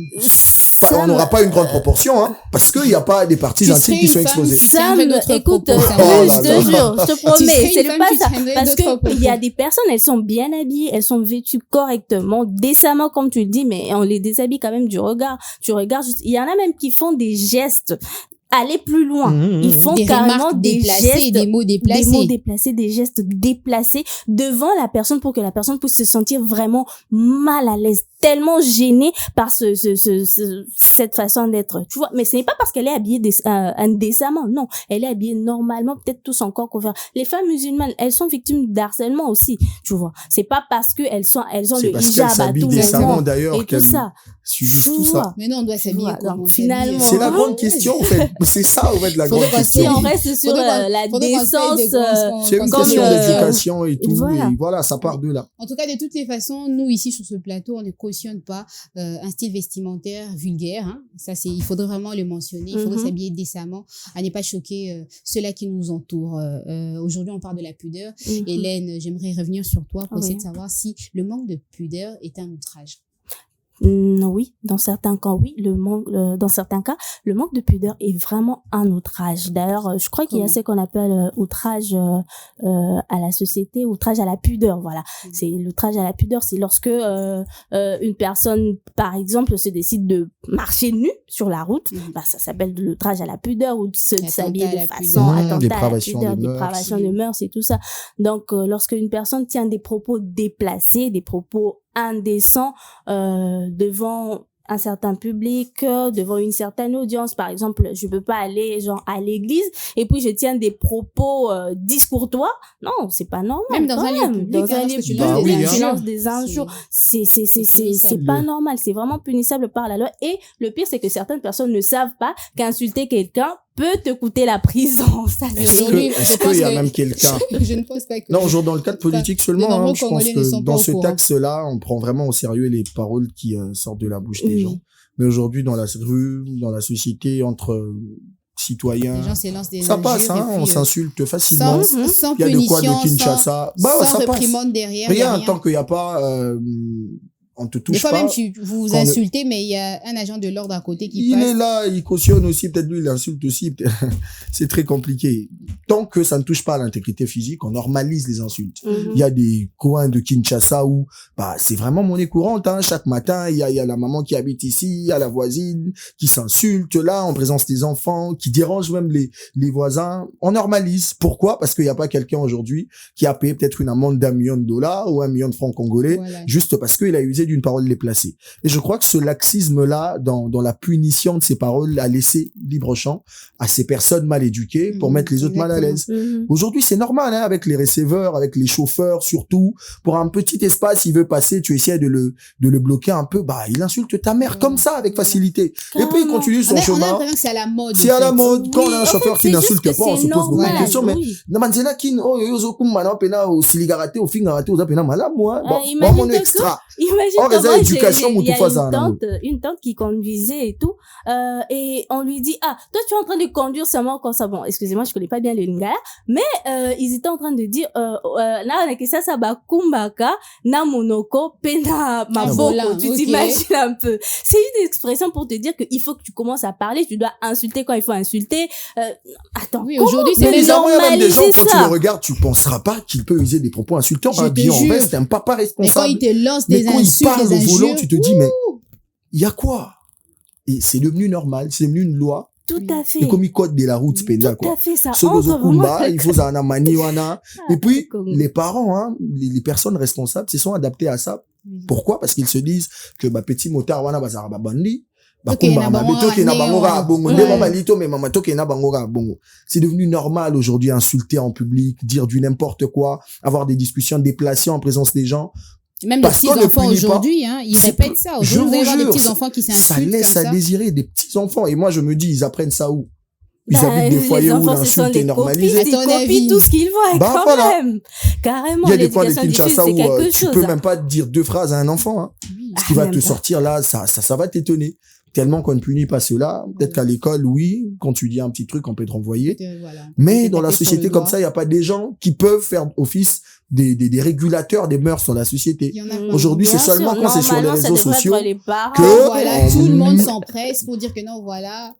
On n'aura pas une grande proportion, hein, parce qu'il n'y a pas des parties intimes qui sont exposées. Sam, écoute, je te jure, je te promets, c'est pas ça. Parce que il y a des personnes, elles sont bien habillées, elles sont vêtues correctement, décemment, comme tu le dis, mais on les déshabille quand même du regard. Tu regardes juste, il y en a même qui font des gestes. Aller plus loin. Ils font carrément des gestes, des mots déplacés, des gestes déplacés devant la personne pour que la personne puisse se sentir vraiment mal à l'aise, tellement gênée par cette façon d'être. Tu vois, mais ce n'est pas parce qu'elle est habillée indécemment. Non, elle est habillée normalement, peut-être tout son corps couvert. Les femmes musulmanes, elles sont victimes d'harcèlement aussi. Tu vois, c'est pas parce que elles ont le hijab à tout moment d'ailleurs et tout ça. Tout ça. Mais non, on doit s'habiller comment finalement. C'est la grande question, en fait. C'est ça, en fait, la grande question. Si on reste sur la décence, c'est une question d'éducation et tout. Voilà, ça part de là. En tout cas, de toutes les façons, nous, ici, sur ce plateau, on ne cautionne pas un style vestimentaire vulgaire. Hein. Ça, il faudrait vraiment le mentionner. Il faudrait s'habiller décemment, à ne pas choquer ceux-là qui nous entourent. Aujourd'hui, on parle de la pudeur. Hélène, j'aimerais revenir sur toi pour essayer de savoir si le manque de pudeur est un outrage. Oui, dans certains cas, oui. Dans certains cas, le manque de pudeur est vraiment un outrage. D'ailleurs, je crois qu'il y a ce qu'on appelle outrage à la société, outrage à la pudeur. Voilà, c'est l'outrage à la pudeur. C'est lorsque une personne, par exemple, se décide de marcher nue sur la route, ça s'appelle de l'outrage à la pudeur ou de s'habiller de façon attentat à la pudeur, dépravation de mœurs et tout ça. Donc, lorsque une personne tient des propos déplacés, des propos indécent devant un certain public, devant une certaine audience. Par exemple, je peux pas aller genre à l'église et puis je tiens des propos discourtois. Non, c'est pas normal. Même dans quand un lieu même. public, Dans hein, un parce lieu que tu public, lances des tu injures. lances des injures. C'est punissable. pas normal. C'est vraiment punissable par la loi. Et le pire, c'est que certaines personnes ne savent pas qu'insulter quelqu'un peut te coûter la prison. Ça, Aujourd'hui, je Est-ce pense qu'il y a que- même quelqu'un Je ne pense pas que... Non, aujourd'hui, dans le cadre politique seulement, nombreux hein, je pense Congolais ne sont que pas dans au ce courant. texte-là, on prend vraiment au sérieux les paroles qui sortent de la bouche des Oui. gens. Mais aujourd'hui, dans la rue, dans la société, entre citoyens, Les gens s'élancent des ça passe, injures hein, et on puis, s'insulte facilement. sans Il y a de quoi punition, de Kinshasa. sans Ça passe. réprimande derrière. il y a Rien, tant qu'il n'y a pas, on te Des touche fois pas. même, vous vous Quand le- insultez, mais il y a un agent de l'ordre à côté qui Il passe. est là, il cautionne aussi, peut-être lui, il insulte aussi. C'est très compliqué. Tant que ça ne touche pas à l'intégrité physique, on normalise les insultes. Il y a des coins de Kinshasa où, bah, c'est vraiment monnaie courante, hein. Chaque matin, il y a la maman qui habite ici, il y a la voisine qui s'insulte là, en présence des enfants, qui dérange même les voisins. On normalise. Pourquoi? Parce qu'il n'y a pas quelqu'un aujourd'hui qui a payé peut-être une amende d'1 million de dollars ou 1 million de francs congolais, Voilà. juste parce qu'il a usé d'une parole déplacée. Et je crois que ce laxisme-là, dans la punition de ces paroles, a laissé libre champ à ces personnes mal éduquées pour mettre les autres mal à l'aise. Aujourd'hui, c'est normal, hein, avec les receveurs, avec les chauffeurs, surtout. Pour un petit espace, il veut passer, tu essaies de le bloquer un peu, bah, il insulte ta mère comme ça, avec facilité. Et puis, il continue son On a chemin. l'impression que c'est à la mode. C'est en à la fait. mode. Quand on a un Oui, en chauffeur fait, qui c'est juste n'insulte que pas, on c'est se pose beaucoup de normal, questions, mais, oui. Namanzela kin, oh, yo, zo kum, mana, pena, au siligarate, au fingarate, au zapena, malade, moi. Bon, imagine mon que extra. Imagine Oh, comment réserve éducation, il y a Moutoufa Zana. une tante qui conduisait et tout, et on lui dit, ah, toi tu es en train de conduire seulement quand ça, bon, excusez-moi, je connais pas bien le lingala, mais ils étaient en train de dire, là, on a que ça ba kumbaka, na monoko, pena maboko, volant, tu ok. t'imagines un peu. C'est une expression pour te dire qu'il faut que tu commences à parler, tu dois insulter quand il faut insulter. Attends, Oui, comment aujourd'hui, on c'est peut Mais bizarrement, il y a même des gens, normaliser quand tu ça? le regardes, tu penseras pas qu'il peut user des propos insultants. Je Un te billet en jure. veste, un papa Mais quand responsable. il te lance Mais des quand il insultes, parle des au volant, injures, tu te dis, mais il y a quoi? Et c'est devenu normal, c'est devenu une loi. Tout à fait. Et comme il code de la route, c'est Tout quoi. à fait, ça Solo entre vraiment Zokumba, il faut un maniwana. Et puis, comme- les parents, hein, les personnes responsables se sont adaptés à ça. Pourquoi? Parce qu'ils se disent que, bah, petit motard, wana, bazara, ba, bandi. Bah, Ok, kumba, na ma, bango beto, ke na ramené, bango ra, ouais. bongo, Ouais. nde mama lito, mais mama to, ke na bango ra, bongo. C'est devenu normal aujourd'hui insulter en public, dire du n'importe quoi, avoir des discussions déplacées en présence des gens. même les Parce petits qu'on ne enfants punit pas. aujourd'hui, hein, ils C'est répètent plus- ça. je Aujourd'hui, vous allez vous voir des jure, petits enfants qui Ça s'insultent laisse comme à ça. désirer des petits enfants. Et moi, je me dis, ils apprennent ça où? Ils Bah, habitent des les foyers où enfants, ce sont l'insulte est des normalisée. copies, ils À ton copient avis. tout ce qu'ils voient, Bah, quand voilà. même. Carrément, Il y a des coins de l'éducation diffuse, Kinshasa c'est où quelque tu chose. peux hein. même pas dire 2 phrases à un enfant. Hein. Ce qui va même te pas. sortir là, ça va t'étonner. Tellement qu'on ne punit pas cela. Peut-être qu'à l'école, oui, quand tu dis un petit truc, on peut te renvoyer. Voilà. Mais Peut-être dans la taper sur société le comme doigt. ça, il n'y a pas des gens qui peuvent faire office des régulateurs des mœurs dans la société. Il y en a Mm. pas. Aujourd'hui, c'est Bien seulement sûr, quand c'est sur les normalement, ça réseaux devrait sociaux être les parents. que- Voilà, on- tout le monde s'empresse pour dire que non, voilà.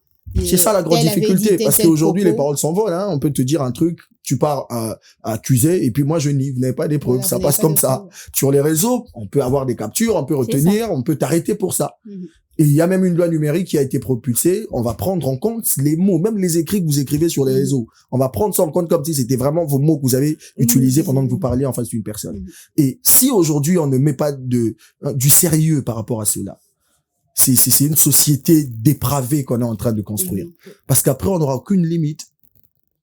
C'est ça la grande Tel avait dit difficulté, tel, parce tel qu'aujourd'hui, les propos. paroles s'envolent. Hein. On peut te dire un truc, tu pars à accuser, et puis moi je nie. Vous n'avez pas des preuves, Voilà, ça vous passe n'avez pas comme de ça. preuves. Sur les réseaux, on peut avoir des captures, on peut retenir, on peut t'arrêter pour ça. Mhm. Et il y a même une loi numérique qui a été propulsée. On va prendre en compte les mots, même les écrits que vous écrivez sur les réseaux. On va prendre ça en compte comme si c'était vraiment vos mots que vous avez utilisés pendant que vous parliez en face d'une personne. Mhm. Et si aujourd'hui on ne met pas du sérieux par rapport à cela, c'est une société dépravée qu'on est en train de construire. Parce qu'après, on n'aura aucune limite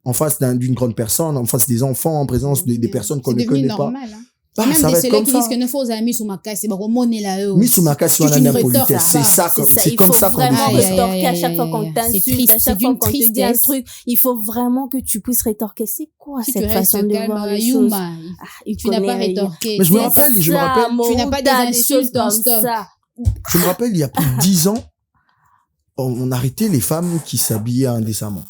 en face d'une grande personne, en face des enfants, en présence des personnes qu'on ne C'est devenu connaît pas. normal. Hein. Ah, Même ça des va être célèbres comme qui ça. disent que ne faut amis sur ma casse, c'est bon, monnaie là eux. Mitsumaka C'est une rétorque, politesse, c'est ça, c'est comme ça qu'on vraiment Aïe, dit. aïe, rétorquer à aïe, chaque fois aïe, qu'on aïe. t'insulte, C'est triste, à chaque c'est fois d'une qu'on te dit un tristesse. truc. Il faut vraiment que tu puisses rétorquer. C'est quoi Si tu cette restes façon de calme, voir les choses? Yuma, Il tu n'as pas connaît rien. rétorqué. Mais je me C'est rappelle, ça, je me rappelle. Tu n'as pas des Moruta, insultes choses comme non-stop. ça. Je me rappelle, il y a plus de 10 ans, on arrêtait les femmes qui s'habillaient indécemment.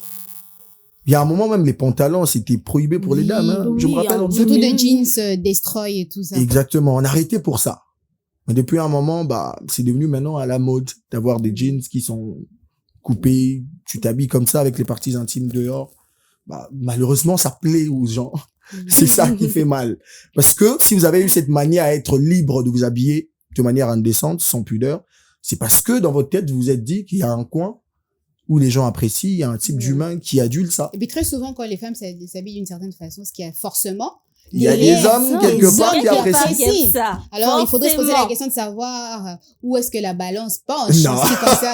Il y a un moment même, les pantalons, c'était prohibé pour les Oui, dames. Hein. Je me oui, rappelle en Surtout 2000. de jeans destroy et tout ça. Exactement, on a arrêté pour ça. Mais depuis un moment, bah, c'est devenu maintenant à la mode d'avoir des jeans qui sont coupés. Tu t'habilles comme ça avec les parties intimes dehors. Bah, malheureusement, ça plaît aux gens. C'est ça qui fait mal. Parce que si vous avez eu cette manière à être libre de vous habiller de manière indécente, sans pudeur, c'est parce que dans votre tête, vous vous êtes dit qu'il y a un coin où les gens apprécient, il y a un type d'humain qui adule ça. Et puis très souvent, quand les femmes s'habillent d'une certaine façon, ce qui a forcément Il y a des hommes quelque part qui apprécient ça. Alors, il faudrait se poser la question de savoir où est-ce que la balance penche. Non. Comme ça.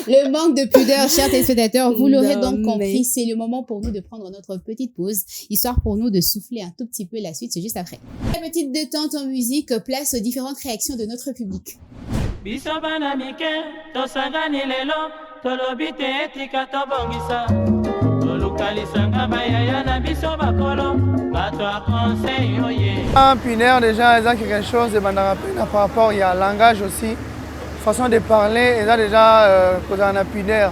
Le manque de pudeur, chers téléspectateurs, vous l'aurez donc compris, c'est le moment pour nous de prendre notre petite pause, histoire pour nous de souffler un tout petit peu. La suite, c'est juste après. La petite détente en musique, place aux différentes réactions de notre public. biso bana mike tosangani lelo tolobi te etika tobongisa tolukalisanga bayaya na biso bakolo bato a conseil oye Pinaire déjà ils ont quelque chose de par rapport il y a langage aussi façon de parler ils ont déjà kozala na pinaire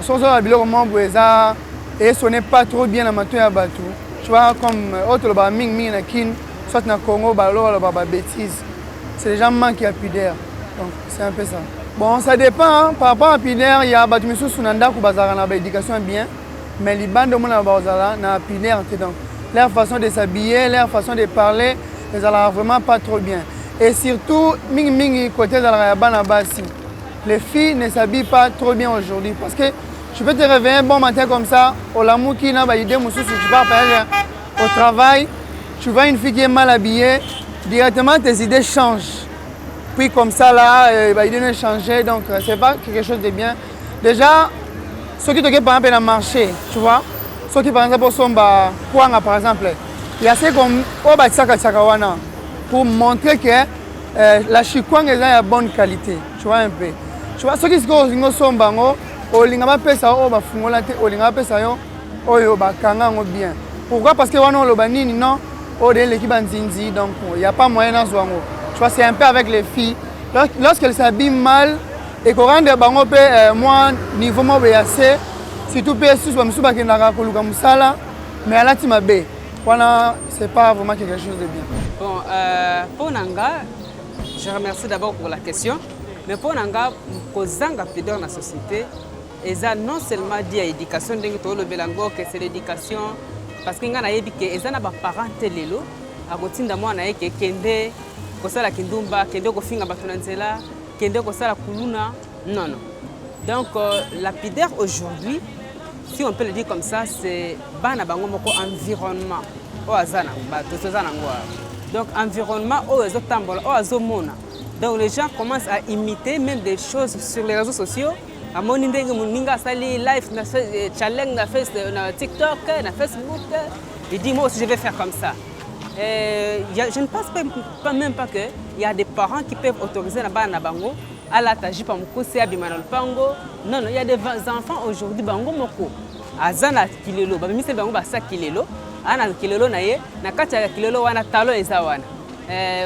soso na biloko moko eza et sonne pas trop bien na mato ya bato tu vois comme autre ba mingi na kin soit na Congo baloba ba bêtise c'est déjà manque ya pinaire. Donc, c'est un peu ça. Bon, ça dépend. Hein. Par rapport à Pinaire, il y a des gens qui ont éducation bien, mais les bandes de monde na Pinaire. Donc, leur façon de s'habiller, leur façon de parler, ils ont vraiment pas trop bien. Et surtout, côté de la Banabasi, les filles ne s'habillent pas trop bien aujourd'hui. Parce que tu peux te réveiller un bon matin comme ça, au lamour qui n'a pas idée, tu pars au travail, tu vois une fille qui est mal habillée, directement tes idées changent. Puis comme ça là, il doit changer, donc c'est pas quelque chose de bien. Déjà, ceux qui te par exemple dans le marché, tu vois, ceux qui par exemple sont par exemple, il y a ceux comme pour montrer que la chikwang est de bonne qualité, tu vois un peu. Tu vois, ceux qui sont bango, olinga pesa o ba fungola te, olinga pesa yo oyo ba kanga ngo bien. Pourquoi? Parce que wana loba nini non, o de l'équipe nzinzi, donc il y a pas moyen dans zwango. Tu vois, c'est un peu avec les filles. Lorsqu'elles s'habillent mal et qu'on rend des bango moi niveau moi assez, surtout sous qui n'a pas musala, mais à la timabé, voilà, c'est pas vraiment quelque chose de bien. Bon, pour Nanga, je remercie d'abord pour la question, mais pour Nanga, kozanga pudeur dans la société, et ça non seulement dit à l'éducation, que c'est l'éducation, parce qu'il y a des parents télélo, à côté de moi, il y a des kosala kindumba kende kofinga bato na nzela kende kosala kuluna non. Donc la pudeur aujourd'hui, si on peut le dire comme ça, c'est bana bango moko environnement o azana bato tozana ngwa. Donc environnement o ezotambola o azomona. Donc les gens commencent à imiter même des choses sur les réseaux sociaux. À mon ndenge muninga sali live na challenge na TikTok, na Facebook, il dit moi aussi je vais faire comme ça. Je ne pense même pas qu'il y a des parents qui peuvent autoriser la bana bango à la taji pa mukose abima na lupango. Non, il y a des enfants aujourd'hui bango moko azana kilelo ba mise bango ba sa kilelo ana kilelo na ye na kati ya kilelo wana talo eza wana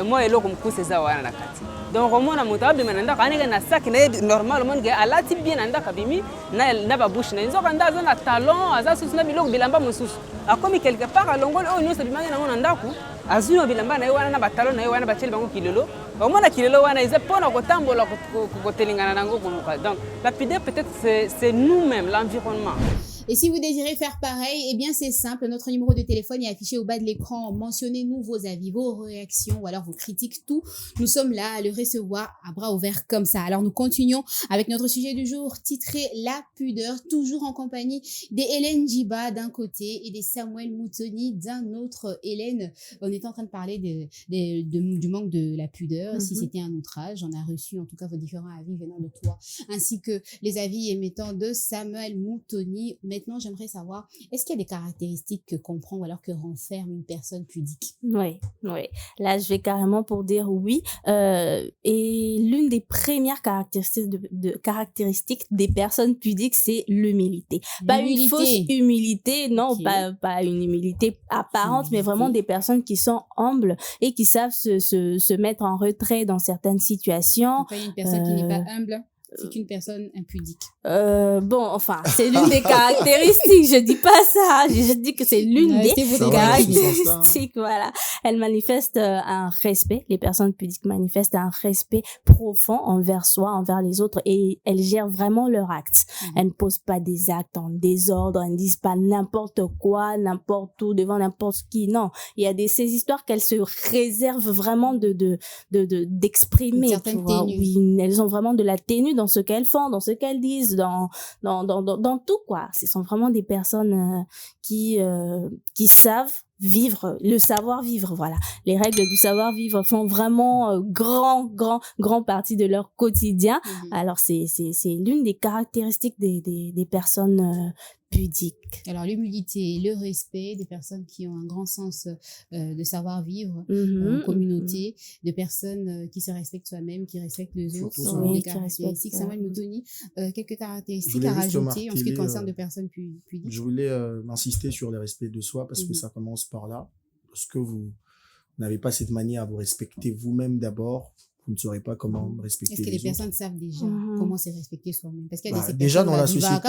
moi eloko mukose eza wana na kati. Donc romona moto abima na ndaka anenge na sac na normal monde alati bien na ndaka bimi na ba bouche na nzoka ndaza na talon aza susu na biloko bilamba mosusu akomi quelque part alongoli oyo nyonso bimangi nango na ndaku azuna bilamba na ye wana na batalo na ye wana batieli bango kilelo omona kilelo wana eza mpona kotambola kotelingana nango koluka. Donc la pudeur peut-être c'est nous-mêmes, l'environnement. Et si vous désirez faire pareil, eh bien c'est simple, notre numéro de téléphone est affiché au bas de l'écran. Mentionnez-nous vos avis, vos réactions ou alors vos critiques, tout. Nous sommes là à le recevoir à bras ouverts comme ça. Alors nous continuons avec notre sujet du jour titré La pudeur, toujours en compagnie des Hélène Djiba d'un côté et des Samuel Moutoni d'un autre. Hélène, on est en train de parler du manque de la pudeur, si c'était un outrage. On a reçu en tout cas vos différents avis venant de toi, ainsi que les avis émettants de Samuel Moutoni. Maintenant, j'aimerais savoir, est-ce qu'il y a des caractéristiques que comprend ou alors que renferme une personne pudique? Oui. Là, je vais carrément pour dire oui. Et l'une des premières caractéristiques des personnes pudiques, c'est l'humilité. Pas une fausse humilité, non, okay. pas une humilité apparente, mais vraiment des personnes qui sont humbles et qui savent se mettre en retrait dans certaines situations. Pas une personne qui n'est pas humble. C'est une personne impudique. Bon, enfin, c'est l'une des caractéristiques. Je dis pas ça. Je dis que c'est l'une des caractéristiques. Voilà. Elle manifeste un respect. Les personnes pudiques manifestent un respect profond envers soi, envers les autres, et elles gèrent vraiment leurs actes. Elles ne posent pas des actes en désordre. Elles ne disent pas n'importe quoi, n'importe où, devant n'importe qui. Non. Il y a ces histoires qu'elles se réservent vraiment d'exprimer. Tu vois. Oui, elles ont vraiment de la tenue dans ce qu'elles font, dans ce qu'elles disent, dans tout, quoi. Ce sont vraiment des personnes qui savent vivre, le savoir-vivre, voilà. Les règles du savoir-vivre font vraiment grand partie de leur quotidien. Alors, c'est l'une des caractéristiques des personnes pudiques. Alors, l'humilité, le respect des personnes qui ont un grand sens de savoir-vivre en communauté, de personnes qui se respectent soi-même, qui respectent les autres. Surtout ça. Des Oui, caractéristiques. Samuel Moutoni, quelques Je caractéristiques voulais à juste rajouter en ce qui marteler, concerne des personnes pudiques. Je voulais insister sur le respect de soi parce que ça commence par là. Parce que vous n'avez pas cette manière à vous respecter vous-même d'abord, vous ne saurez pas comment respecter Est-ce que les les autres. personnes savent déjà comment se respecter soi-même? Parce qu'il y a des Déjà dans la personnes société,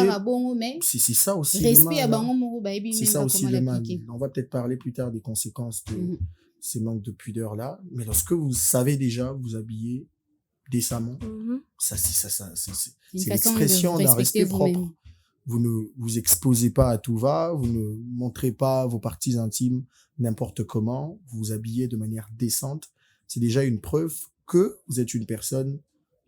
mais c'est ça aussi le respect à mal, hein. C'est ça aussi le mal. On va peut-être parler plus tard des conséquences de ces manques de pudeur-là. Mais lorsque vous savez déjà vous habiller décemment, c'est l'expression d'un respect propre. Vous ne vous exposez pas à tout va, vous ne montrez pas vos parties intimes n'importe comment, vous vous habillez de manière décente. C'est déjà une preuve que vous êtes une personne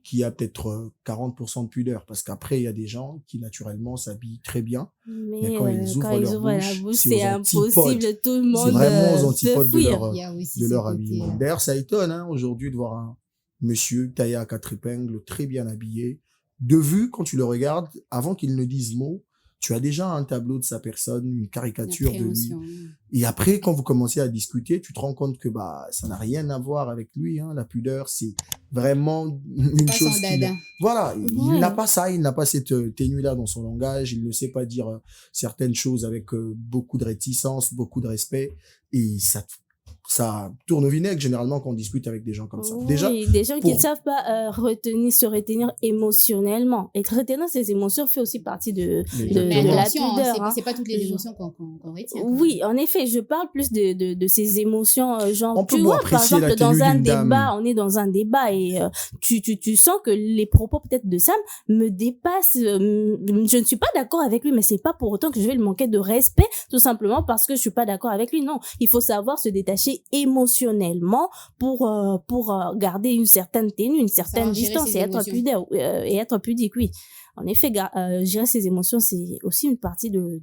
qui a peut-être 40% de pudeur. Parce qu'après, il y a des gens qui, naturellement, s'habillent très bien. Mais quand ils ouvrent leur bouche, c'est impossible, tout le monde c'est vraiment aux se antipodes fuir. de leur habillement. D'ailleurs, ça étonne aujourd'hui de voir un monsieur taillé à 4 épingles, très bien habillé. De vue, quand tu le regardes, avant qu'il ne dise mot, tu as déjà un tableau de sa personne, une caricature de lui. Et après, quand vous commencez à discuter, tu te rends compte que ça n'a rien à voir avec lui. Hein. La pudeur, c'est vraiment une chose voilà, il n'a pas ça, il n'a pas cette tenue-là dans son langage. Il ne sait pas dire certaines choses avec beaucoup de réticence, beaucoup de respect. Et ça tourne au vinaigre généralement quand on discute avec des gens comme ça. Oui, Déjà, des gens qui ne savent pas se retenir émotionnellement. Et retenir ses émotions fait aussi partie de la pudeur. C'est pas toutes les émotions qu'on retient. Oui, en effet, je parle plus de ces émotions, genre, on peut tu vois, par apprécier exemple, la dans tenue un d'une débat, dame. on est dans un débat et tu sens que les propos peut-être de Sam me dépassent. Je ne suis pas d'accord avec lui, mais c'est pas pour autant que je vais lui manquer de respect, tout simplement parce que je suis pas d'accord avec lui. Non, il faut savoir se détacher émotionnellement pour garder une certaine tenue, une certaine distance et être pudique, oui. En effet, gérer ses émotions, c'est aussi une partie de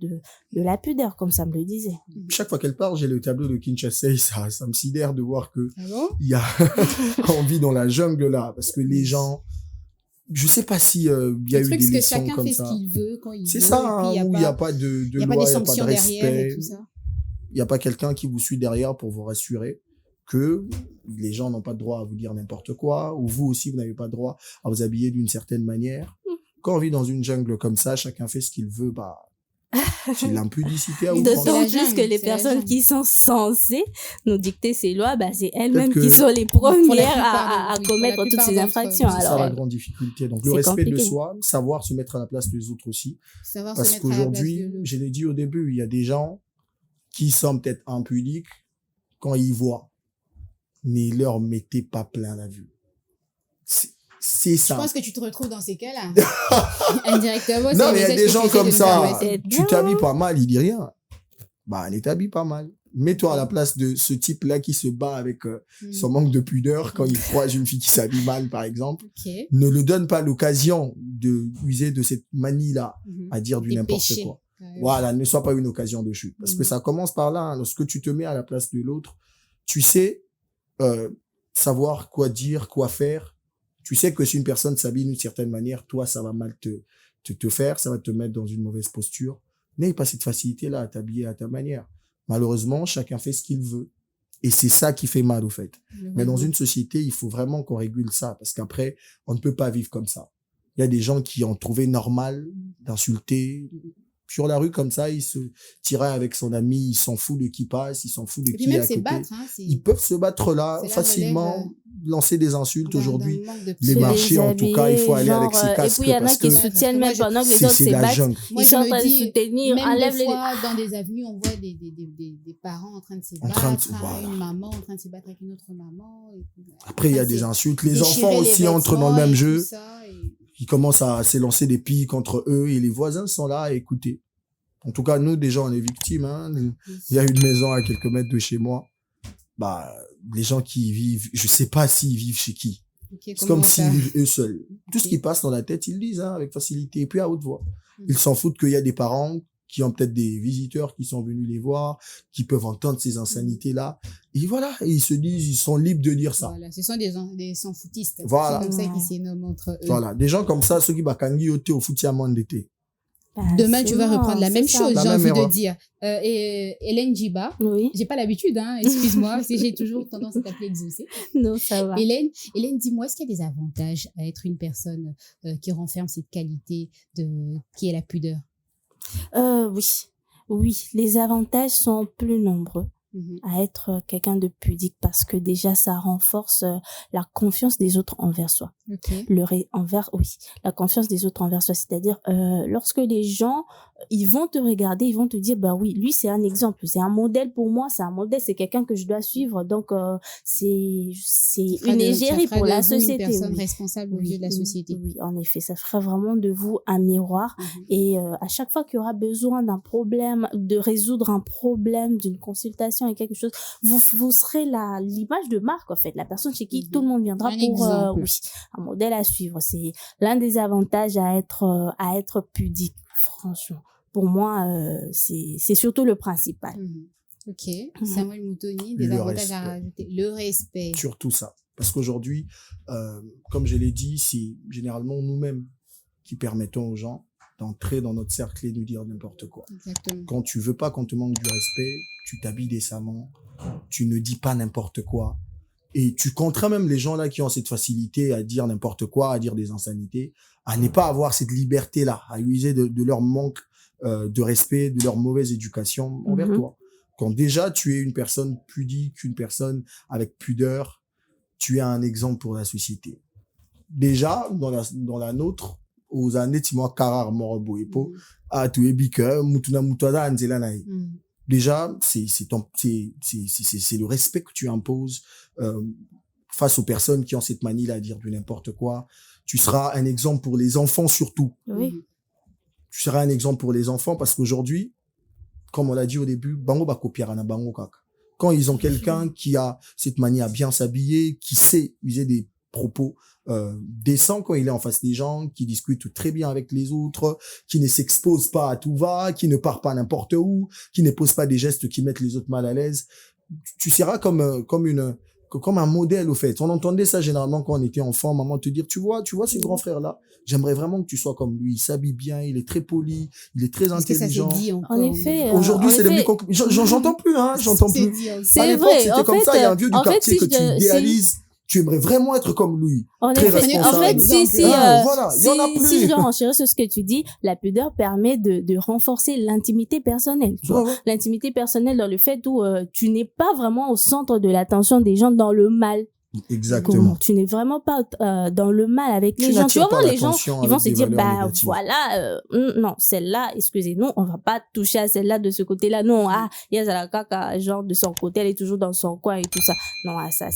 la pudeur, comme ça me le disait. Chaque fois qu'elle parle, j'ai le tableau de Kinshasa et ça me sidère de voir que il y a on vit dans la jungle là, parce que les gens, je sais pas si il y a eu des leçons comme ça. Chacun fait ce qu'il veut quand il veut. C'est ça, où il n'y a pas de loi, il n'y a pas de respect. Il n'y a pas quelqu'un qui vous suit derrière pour vous rassurer que les gens n'ont pas le droit à vous dire n'importe quoi, ou vous aussi, vous n'avez pas le droit à vous habiller d'une certaine manière. Quand on vit dans une jungle comme ça, chacun fait ce qu'il veut, c'est l'impudicité à outrance. D'autant plus que les personnes qui sont censées nous dicter ces lois, c'est elles-mêmes qui sont les premières à commettre toutes ces infractions. C'est ça la grande difficulté. Donc le respect de soi, savoir se mettre à la place des autres aussi. Parce qu'aujourd'hui, je l'ai dit au début, il y a des gens qui sont peut-être impudiques quand ils voient. Ne leur mettez pas plein la vue. C'est ça. Je pense que tu te retrouves dans ces cas-là. Indirectement. Non, mais il y a des gens comme ça. Tu t'habilles pas mal, il dit rien. Ne t'habille pas mal. Mets-toi à la place de ce type-là qui se bat avec son manque de pudeur quand il croise une fille qui s'habille mal, par exemple. Ne lui donne pas l'occasion de user de cette manie-là à dire du n'importe quoi. Voilà, ne soit pas une occasion de chute. Parce que ça commence par là. Hein. Lorsque tu te mets à la place de l'autre, tu sais savoir quoi dire, quoi faire. Tu sais que si une personne s'habille d'une certaine manière, toi, ça va mal te faire, ça va te mettre dans une mauvaise posture. N'aie pas cette facilité-là à t'habiller à ta manière. Malheureusement, chacun fait ce qu'il veut. Et c'est ça qui fait mal, au fait. Mais dans une société, il faut vraiment qu'on régule ça, parce qu'après, on ne peut pas vivre comme ça. Il y a des gens qui ont trouvé normal d'insulter sur la rue comme ça, il se tirait avec son ami, il s'en fout de qui passe, il s'en fout de qui est à côté. Ils peuvent se battre là facilement, lancer des insultes aujourd'hui. Les marchés, en tout cas, il faut aller avec ses casques. Et puis il y en a qui soutiennent même pendant que les autres se battent. Ils sont en train de soutenir, enlèvent les... Dans des avenues, on voit des parents en train de se battre, une maman en train de se battre avec une autre maman. Après, il y a des insultes. Les enfants aussi entrent dans le même jeu. Ils commencent à s'élancer des piques entre eux et les voisins sont là à écouter. En tout cas, nous, déjà, on est victimes. Hein. Il y a une maison à quelques mètres de chez moi. Les gens qui y vivent, je sais pas s'ils vivent chez qui. C'est comme s'ils vivent eux seuls. Tout ce qui passe dans la tête, ils le disent avec facilité et puis à haute voix. Ils s'en foutent qu'il y a des parents qui ont peut-être des visiteurs qui sont venus les voir, qui peuvent entendre ces insanités-là. Et voilà, et ils se disent, ils sont libres de dire ça. Voilà, ce sont des sans-foutistes. Voilà. C'est comme ça qu'ils se nomment entre eux. Voilà, des gens comme ça, ceux qui bakangi au foot à monde d'été. Demain, tu vas reprendre la même chose, j'ai envie erreur. de dire. Et Hélène Djiba, Oui. j'ai pas l'habitude, hein, excuse-moi, parce que j'ai toujours tendance à t'appeler Exaucé. Non, ça va. Hélène, dis-moi, est-ce qu'il y a des avantages à être une personne qui renferme cette qualité qui est la pudeur? Oui. Oui, les avantages sont plus nombreux à être quelqu'un de pudique parce que déjà ça renforce la confiance des autres envers soi. Okay. La confiance des autres envers soi, c'est-à-dire lorsque les gens ils vont te regarder, ils vont te dire bah oui, lui c'est un exemple, c'est un modèle pour moi, c'est quelqu'un que je dois suivre, donc c'est une égérie pour la société. Une personne responsable aux yeux de la société. Oui, en effet, ça fera vraiment de vous un miroir et à chaque fois qu'il y aura besoin d'un problème, de résoudre un problème, d'une consultation et quelque chose, vous serez l'image de marque en fait, la personne chez qui tout le monde viendra pour un modèle à suivre. C'est l'un des avantages à être pudique, franchement. Pour moi, c'est surtout le principal. Ok. Samuel Moutoni, des avantages à rajouter. Le respect. Surtout ça. Parce qu'aujourd'hui, comme je l'ai dit, c'est généralement nous-mêmes qui permettons aux gens d'entrer dans notre cercle et de dire n'importe quoi. Exactement. Quand tu veux pas qu'on te manque du respect, tu t'habilles décemment, tu ne dis pas n'importe quoi. Et tu contrains même les gens là qui ont cette facilité à dire n'importe quoi, à dire des insanités, à ne pas avoir cette liberté-là, à user de leur manque de respect, de leur mauvaise éducation envers toi. Quand déjà tu es une personne pudique, une personne avec pudeur, tu es un exemple pour la société. Déjà, dans la nôtre, aux années, Timoa Karar Morobo Epo, à Tuebika, Mutuna Mutada Anzelanai. Déjà, c'est le respect que tu imposes face aux personnes qui ont cette manie-là à dire du n'importe quoi. Tu seras un exemple pour les enfants surtout. Oui. Tu seras un exemple pour les enfants parce qu'aujourd'hui, comme on l'a dit au début, bango ba kopiarana bango kaka. Quand ils ont quelqu'un qui a cette manie à bien s'habiller, qui sait user des propos décents quand il est en face des gens, qui discute très bien avec les autres, qui ne s'expose pas à tout va, qui ne part pas n'importe où, qui ne pose pas des gestes qui mettent les autres mal à l'aise, tu seras comme un modèle au fait. On entendait ça généralement quand on était enfant, maman te dire tu vois ce grand frère là, j'aimerais vraiment que tu sois comme lui, il s'habille bien, il est très poli, il est très intelligent. Que ça se dit encore, en effet, aujourd'hui c'est devenu j'entends plus j'entends plus. C'est vrai, c'était comme ça, il y a un vieux du quartier que tu idéalises. Tu aimerais vraiment être comme lui. Très responsable. En fait, voilà, il y en a plus. Si je dois enchérir sur ce que tu dis, la pudeur permet de renforcer l'intimité personnelle. L'intimité personnelle dans le fait où tu n'es pas vraiment au centre de l'attention des gens dans le mal. Exactement. Tu n'es vraiment pas dans le mal avec les gens. Tu vas voir les gens, ils vont se dire voilà, non, celle-là, excusez-nous, on va pas toucher à celle-là de ce côté-là. Non, Yazalakaka, genre de son côté, elle est toujours dans son coin et tout ça. Non, ça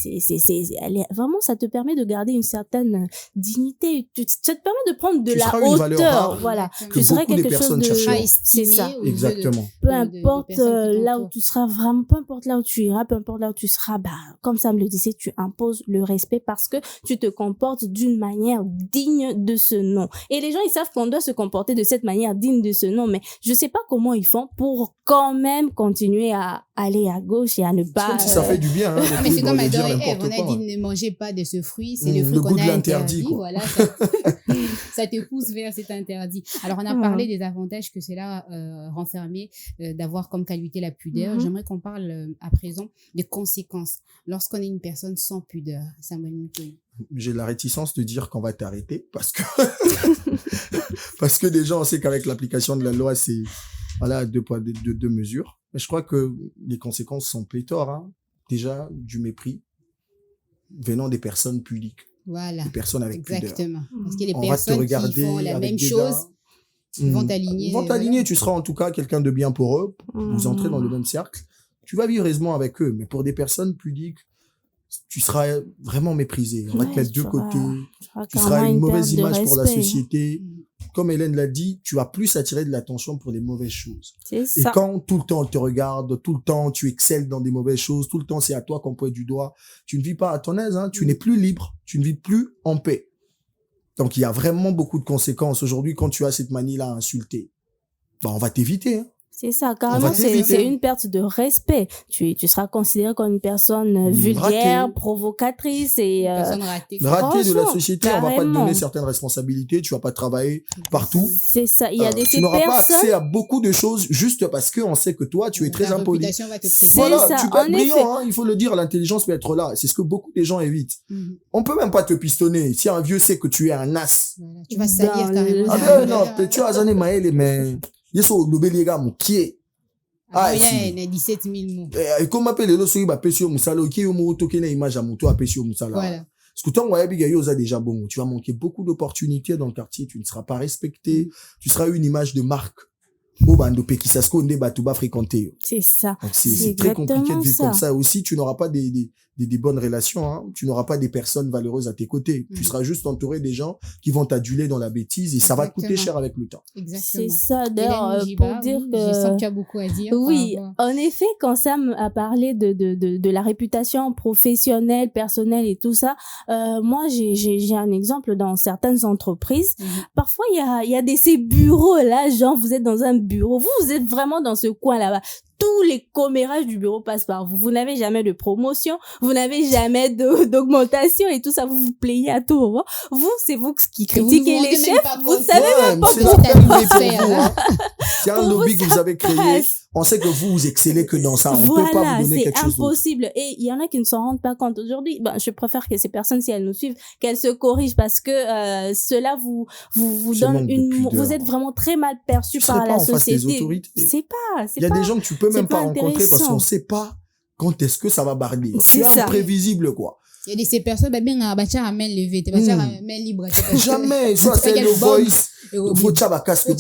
vraiment, ça te permet de garder une certaine dignité. Ça te permet de prendre de la hauteur. Voilà. Tu serais quelque chose de c'est ça. Exactement. Peu importe là où tu seras vraiment, peu importe là où tu iras, peu importe là où tu seras, comme ça me le disait, tu imposes le respect parce que tu te comportes d'une manière digne de ce nom. Et les gens, ils savent qu'on doit se comporter de cette manière digne de ce nom, mais je sais pas comment ils font pour quand même continuer à aller à gauche et à ne pas... Ça fait du bien. Mais c'est comme Adam et Ève, on a dit ne mangez pas de ce fruit, c'est le fruit qu'on a interdit. Voilà, ça te pousse vers cet interdit. Alors, on a parlé des avantages que cela renfermait d'avoir comme qualité la pudeur. J'aimerais qu'on parle à présent des conséquences lorsqu'on est une personne sans pudeur. Samuel Moutoni. J'ai la réticence de dire qu'on va t'arrêter parce que déjà on sait qu'avec l'application de la loi c'est deux poids deux mesures. Mais je crois que les conséquences sont pléthores. Déjà du mépris venant des personnes pudiques. Voilà. Des personnes avec pudeur. Exactement. Parce que les personnes qui font la même chose vont t'aligner. Vont t'aligner. Tu seras en tout cas quelqu'un de bien pour eux. Vous entrez dans le même cercle. Tu vas vivre aisément avec eux. Mais pour des personnes pudiques, tu seras vraiment méprisé. On va te mettre de côté. Tu seras une mauvaise image pour la société. Comme Hélène l'a dit, tu vas plus attirer de l'attention pour les mauvaises choses. C'est ça. Et quand tout le temps on te regarde, tout le temps tu excelles dans des mauvaises choses, tout le temps c'est à toi qu'on pointe du doigt, tu ne vis pas à ton aise, tu n'es plus libre, tu ne vis plus en paix. Donc il y a vraiment beaucoup de conséquences aujourd'hui quand tu as cette manie-là à insulter. bah, on va t'éviter. Hein. C'est ça, carrément, c'est une perte de respect. Tu seras considéré comme une personne vulgaire, provocatrice et ratée de la société. Carrément. On va pas te donner certaines responsabilités, tu vas pas travailler partout. C'est ça, il y a tu n'auras pas accès à beaucoup de choses juste parce que on sait que toi, tu es très impoli. Voilà, ça, tu peux être brillant, hein, il faut le dire, l'intelligence peut être là. C'est ce que beaucoup de gens évitent. On peut même pas te pistonner. Si un vieux sait que tu es un as. Voilà, tu vas salir carrément. Ah non, tu as un maël, mais yeso lobeliga mukie il y a 17 000 mots et comme appelle le soyi ba pesio musala qui yo mo toke na image à moto a pesio musala voilà parce que tant ouais biga yo za déjà bon tu vas manquer beaucoup d'opportunités dans le quartier, tu ne seras pas respecté, tu seras une image de marque au bando pe qui s'asco ndé ba tout ba fréquenter. C'est ça. C'est très compliqué de vivre comme ça aussi, tu n'auras pas des bonnes relations, hein. Tu n'auras pas des personnes valeureuses à tes côtés. Tu seras juste entouré des gens qui vont t'aduler dans la bêtise et ça va te coûter cher avec le temps. C'est ça, d'ailleurs, pour dire que... Je sens qu'il y a beaucoup à dire. Oui, en effet, quand Sam a parlé de la réputation professionnelle, personnelle et tout ça, moi, j'ai un exemple dans certaines entreprises. Parfois, il y a ces bureaux-là, genre, vous êtes dans un bureau, vous êtes vraiment dans ce coin là-bas. Tous les commérages du bureau passent par vous. Vous n'avez jamais de promotion, vous n'avez jamais d'augmentation et tout ça, vous vous plaignez à tout moment. Vous, c'est vous qui critiquez les chefs, vous savez même pas pourquoi faire. C'est un lobby que vous avez créé. On sait que vous excellez que dans ça. On peut pas vous donner quelque chose. C'est impossible. Et il y en a qui ne s'en rendent pas compte aujourd'hui. Ben, je préfère que ces personnes, si elles nous suivent, qu'elles se corrigent parce que cela vous donne vous êtes vraiment très mal perçu par la société. C'est pas. Il y a des gens que tu peux même pas rencontrer parce qu'on sait pas quand est-ce que ça va barder. C'est imprévisible, quoi. Il y a ces personnes, bien, à main levée, main libre. Jamais, soit c'est le voice. Faut que ça casque. Il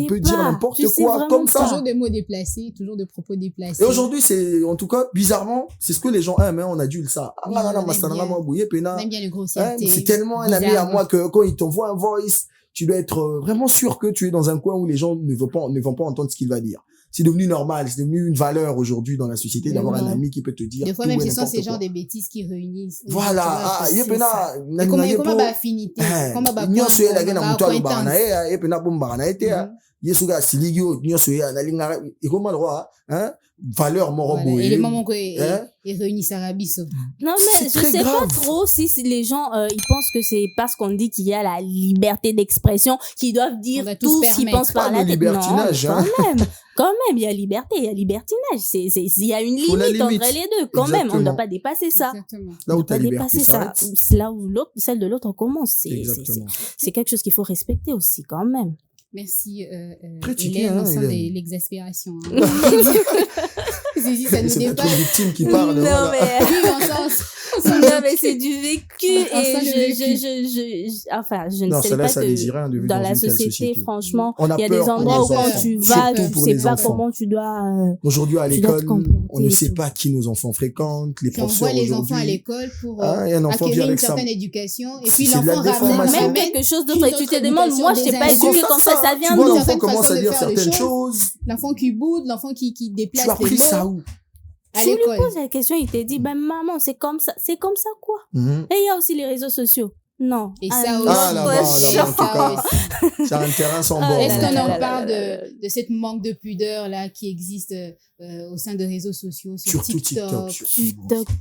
peut dire n'importe quoi, comme ça. Toujours des mots déplacés, toujours des propos déplacés. Et aujourd'hui, c'est, en tout cas, bizarrement, c'est ce que les gens aiment, hein, on adulte ça. On aime bien le grossièreté. C'est tellement un ami à moi que quand il t'envoie un voice, tu dois être vraiment sûr que tu es dans un coin où les gens ne vont pas entendre ce qu'il va dire. C'est devenu normal, c'est devenu une valeur aujourd'hui dans la société d'avoir un ami qui peut te dire. Des fois, même si ce sont ces genres de bêtises qui réunissent. Voilà. Comment va affinité? Comment va valeur morobo et les moments que ils réunissent Arabiso. Non mais je sais pas trop si les gens ils pensent que c'est parce qu'on dit qu'il y a la liberté d'expression qu'ils doivent dire tout ce qu'ils pensent par la tête. Non, quand même il y a liberté, il y a libertinage, il y a une limite entre les deux quand même, on ne doit pas dépasser ça. Là où ta liberté s'arrête, là où celle de l'autre commence, c'est quelque chose qu'il faut respecter aussi quand même. Merci, Hélène, on sent l'exaspération. Hein. Ça nous c'est dépasse. une victime qui parle. Non, voilà. Non, mais c'est du vécu et je ne sais pas dans la société, franchement, il y a des endroits où quand tu vas, tu ne sais pas comment tu dois. Aujourd'hui, à l'école, on ne sait pas qui nos enfants fréquentent, les professeurs aujourd'hui. On voit les enfants à l'école pour acquérir une certaine éducation et puis l'enfant ramène même quelque chose d'autre et tu te demandes, moi, je t'ai pas éduqué comme ça vient d'où? L'enfant commence à dire certaines choses. L'enfant qui boude, l'enfant qui déplace les mots. Tu as appris ça où? Tu lui poses la question, il te dit, ben maman, c'est comme ça quoi. Et il y a aussi les réseaux sociaux. Non. Et ça aussi. C'est un terrain sans bord. Est-ce qu'on en parle de cette manque de pudeur là qui existe au sein de réseaux sociaux, sur TikTok?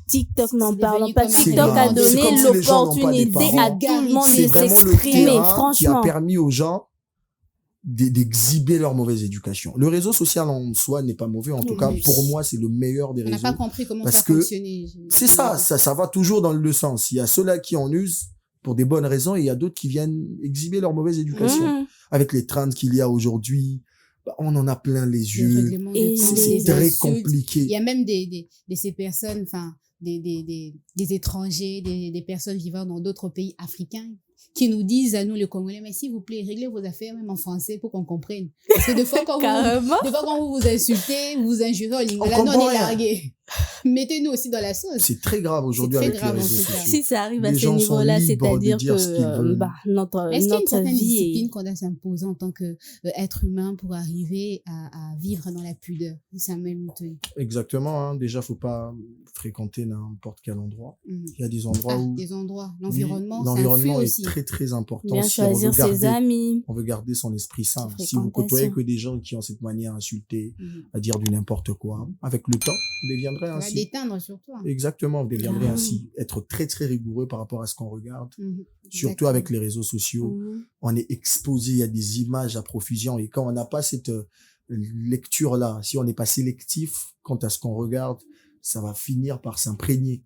TikTok, n'en parlons pas. TikTok a donné l'opportunité à tout le monde de s'exprimer, franchement. Qui a permis aux gens d'exhiber leur mauvaise éducation. Le réseau social en soi n'est pas mauvais, en tout cas pour moi c'est le meilleur des réseaux. On n'a pas compris comment ça fonctionnait. C'est ça va toujours dans le deux sens. Il y a ceux-là qui en usent pour des bonnes raisons et il y a d'autres qui viennent exhiber leur mauvaise éducation. Avec les trends qu'il y a aujourd'hui, on en a plein les yeux. C'est très compliqué. Il y a même de ces personnes, enfin des étrangers, des personnes vivant dans d'autres pays africains qui nous disent à nous les Congolais, mais s'il vous plaît, réglez vos affaires même en français pour qu'on comprenne. Parce que des fois quand vous vous insultez, vous vous injurez au lingala, nous on est largués. Mettez-nous aussi dans la sauce. C'est très grave aujourd'hui C'est avec très les grave, réseaux en tout cas. sociaux. Si ça arrive à Les ce gens sont niveau-là, libres de c'est-à-dire dire ce qu'ils que veulent. notre Est-ce qu'il y a une certaine vie discipline est... qu'on doit s'imposer en tant qu'être humain pour arriver à vivre dans la pudeur? Samuel Moutoui. Exactement, hein. Déjà, faut pas fréquenter n'importe quel endroit. Mhm. Il y a des endroits où Des endroits. L'environnement, oui, ça influe l'environnement est aussi. très très important. Bien Si on veut choisir ses garder- amis. on veut garder son esprit sain. Ses Si vous côtoyez fréquentations. que des gens qui ont cette manière à insulter, Mhm. à dire du n'importe quoi, avec le temps, vous deviendrez Ça va ainsi. déteindre sur toi. Exactement, vous deviendrez Ah. ainsi. Être très très rigoureux par rapport à ce qu'on regarde. Mhm. Surtout Exactement. avec les réseaux sociaux. Mhm. On est exposé, il y a des images à profusion. Et quand on n'a pas cette lecture-là, si on n'est pas sélectif quant à ce qu'on regarde, ça va finir par s'imprégner.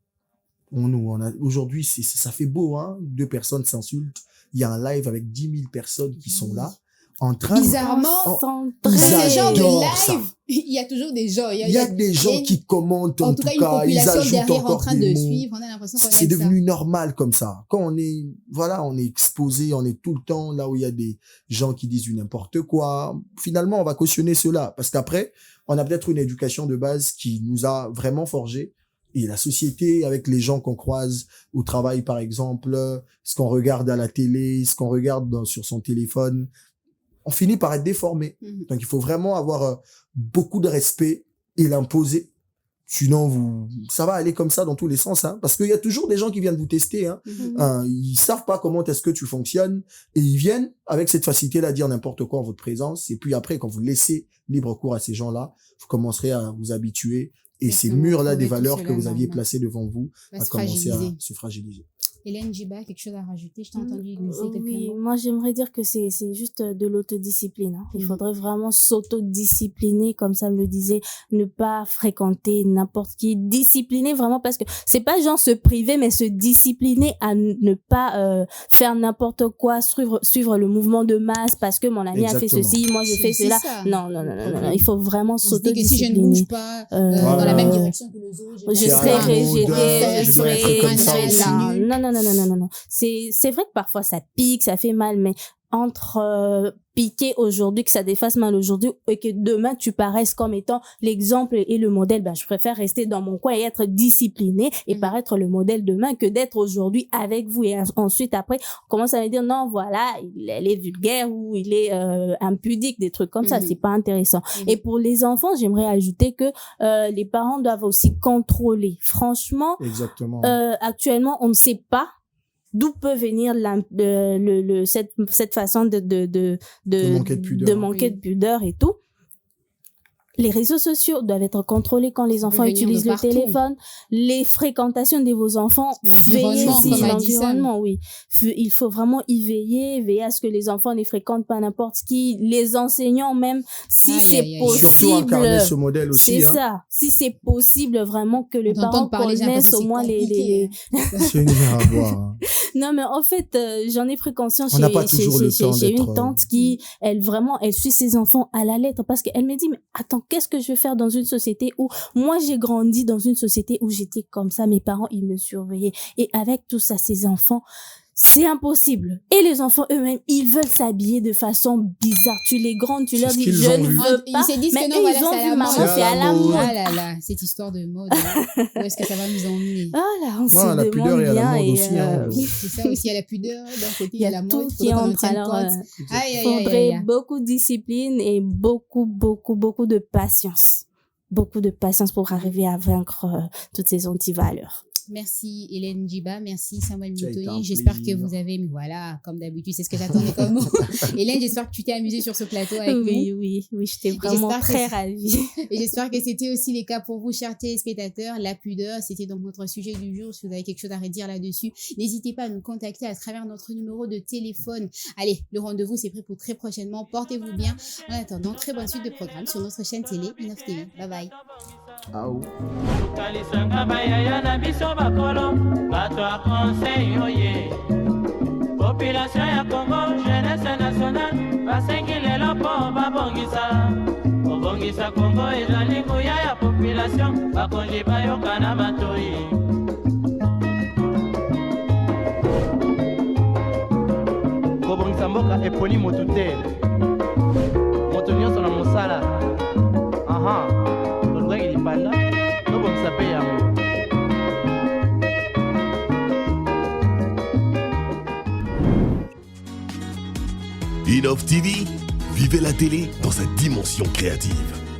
Aujourd'hui, ça fait beau, hein. 2 personnes s'insultent. Il y a un live avec 10 000 personnes qui sont là, en train de... Bizarrement, Oh, dans Ils ce genre de adorent ça. live, il y a toujours des gens. Il y a des gens qui commentent, en tout cas, une ils population ajoutent derrière en encore train des de mots. suivre. On a l'impression qu'on C'est aime ça. devenu normal comme ça. Quand on est exposé, on est tout le temps là où il y a des gens qui disent du n'importe quoi. Finalement, on va cautionner cela parce qu'après, on a peut-être une éducation de base qui nous a vraiment forgé. Et la société, avec les gens qu'on croise au travail, par exemple, ce qu'on regarde à la télé, ce qu'on regarde sur son téléphone, on finit par être déformé. Mhm. Donc, il faut vraiment avoir beaucoup de respect et l'imposer. Sinon, ça va aller comme ça dans tous les sens, hein. Parce qu'il y a toujours des gens qui viennent vous tester, hein. Mhm. Ils savent pas comment est-ce que tu fonctionnes et ils viennent avec cette facilité à dire n'importe quoi en votre présence. Et puis après, quand vous laissez libre cours à ces gens-là, vous commencerez à vous habituer et ces Exactement. murs-là des Trouver tout valeurs cela que vous aviez normal. placés devant vous Va à se commencer à fragiliser. se fragiliser. Hélène Djiba, quelque chose à rajouter? Je t'ai entendu glisser quelques Oui, mots. moi j'aimerais dire que c'est juste de l'autodiscipline, hein. Il Mhm. faudrait vraiment s'autodiscipliner, comme ça me le disait, ne pas fréquenter n'importe qui, discipliner vraiment parce que c'est pas genre se priver, mais se discipliner à ne pas faire n'importe quoi, suivre le mouvement de masse parce que mon ami a fait Exactement. ceci, moi je fais C'est cela. ça, Non, le non, non, non, problème. non, il faut vraiment On se dit que si je ne s'autodiscipliner. bouge pas dans la même direction que les autres, Je C'est serai à la mode, rejetée, je dois être comme ça aussi. non. C'est vrai que parfois ça pique, ça fait mal, mais entre piquer aujourd'hui, que ça défasse mal aujourd'hui, et que demain tu paraisses comme étant l'exemple et le modèle, je préfère rester dans mon coin et être disciplinée et paraître le modèle demain que d'être aujourd'hui avec vous. Et ensuite, après, on commence à me dire, non, voilà, elle est vulgaire ou il est impudique, des trucs comme ça, c'est pas intéressant. Et pour les enfants, j'aimerais ajouter que les parents doivent aussi contrôler. Franchement, Exactement. actuellement, on ne sait pas d'où peut venir cette façon de manquer de pudeur. de manquer de pudeur et tout. Les réseaux sociaux doivent être contrôlés quand les Ça peut enfants venir de utilisent le partout. téléphone. Les fréquentations de vos enfants, veillez L'environnement, aussi comme a dit Sam. l'environnement, oui. Il faut vraiment y veiller à ce que les enfants ne fréquentent pas n'importe qui. Les enseignants même, si Aïe, c'est aïe, aïe. possible. Surtout incarner ce modèle aussi. C'est hein. ça. Si c'est possible vraiment que les On t'entend parents parler, j'ai connaissent l'impression au que moins c'est les... compliqué, C'est une à voir. hein. Non, mais en fait, j'en ai pris conscience On n'a pas toujours le temps chez d'être, une tante qui, elle suit ses enfants à la lettre parce qu'elle me dit, mais attends, qu'est-ce que je vais faire dans une société où moi j'ai grandi dans une société où j'étais comme ça, mes parents ils me surveillaient et avec tout ça, ces enfants, c'est impossible. Et les enfants eux-mêmes, ils veulent s'habiller de façon bizarre. Tu les grondes, tu C'est leur ce dis, qu'ils je ont ne vu. veux Ils pas. se disent Mais que non, eux, voilà, ils ont c'est à vu la maman, mode. c'est à la mode. Ah là là, cette histoire de mode. Où est-ce que ça va nous emmener? Ah là, on Ouais, se la pudeur demande et à la bien mode et aussi, hein. C'est ça aussi, il y a la pudeur, d'un côté, il y a la tout mode. qui faudrait qu'on en entre. tienne Alors, compte. Aïe, aïe, aïe, aïe, faudrait aïe. beaucoup de discipline et beaucoup de patience. Beaucoup de patience pour arriver à vaincre toutes ces antivaleurs. Merci Hélène Djiba, merci Samuel Ça a été un Moutoui. J'espère que plaisir. vous avez, mais voilà, comme d'habitude, c'est ce que j'attendais comme mot. Hélène, j'espère que tu t'es amusée sur ce plateau avec nous. Oui, j'étais vraiment j'espère que très c'est- ravie. Et j'espère que c'était aussi le cas pour vous, chers téléspectateurs. La pudeur, c'était donc notre sujet du jour. Si vous avez quelque chose à redire là-dessus, n'hésitez pas à nous contacter à travers notre numéro de téléphone. Allez, le rendez-vous, c'est prêt pour très prochainement. Portez-vous bien. En attendant, très bonne suite de programme sur notre chaîne télé, Inov TV. Bye bye. Ah, oh. tokalisanga bayaya na biso bakolo bato ya conseil oye population ya congo jeunesse nationale basengi lelo mpo babongisa kobongisa congo ezali nguya ya population bakonzi bayoka na matoi kobongisa mboka eponi motu te moto nyonso na mosala aha tolukaki lipanda tobongisa Innov TV, vivez la télé dans sa dimension créative.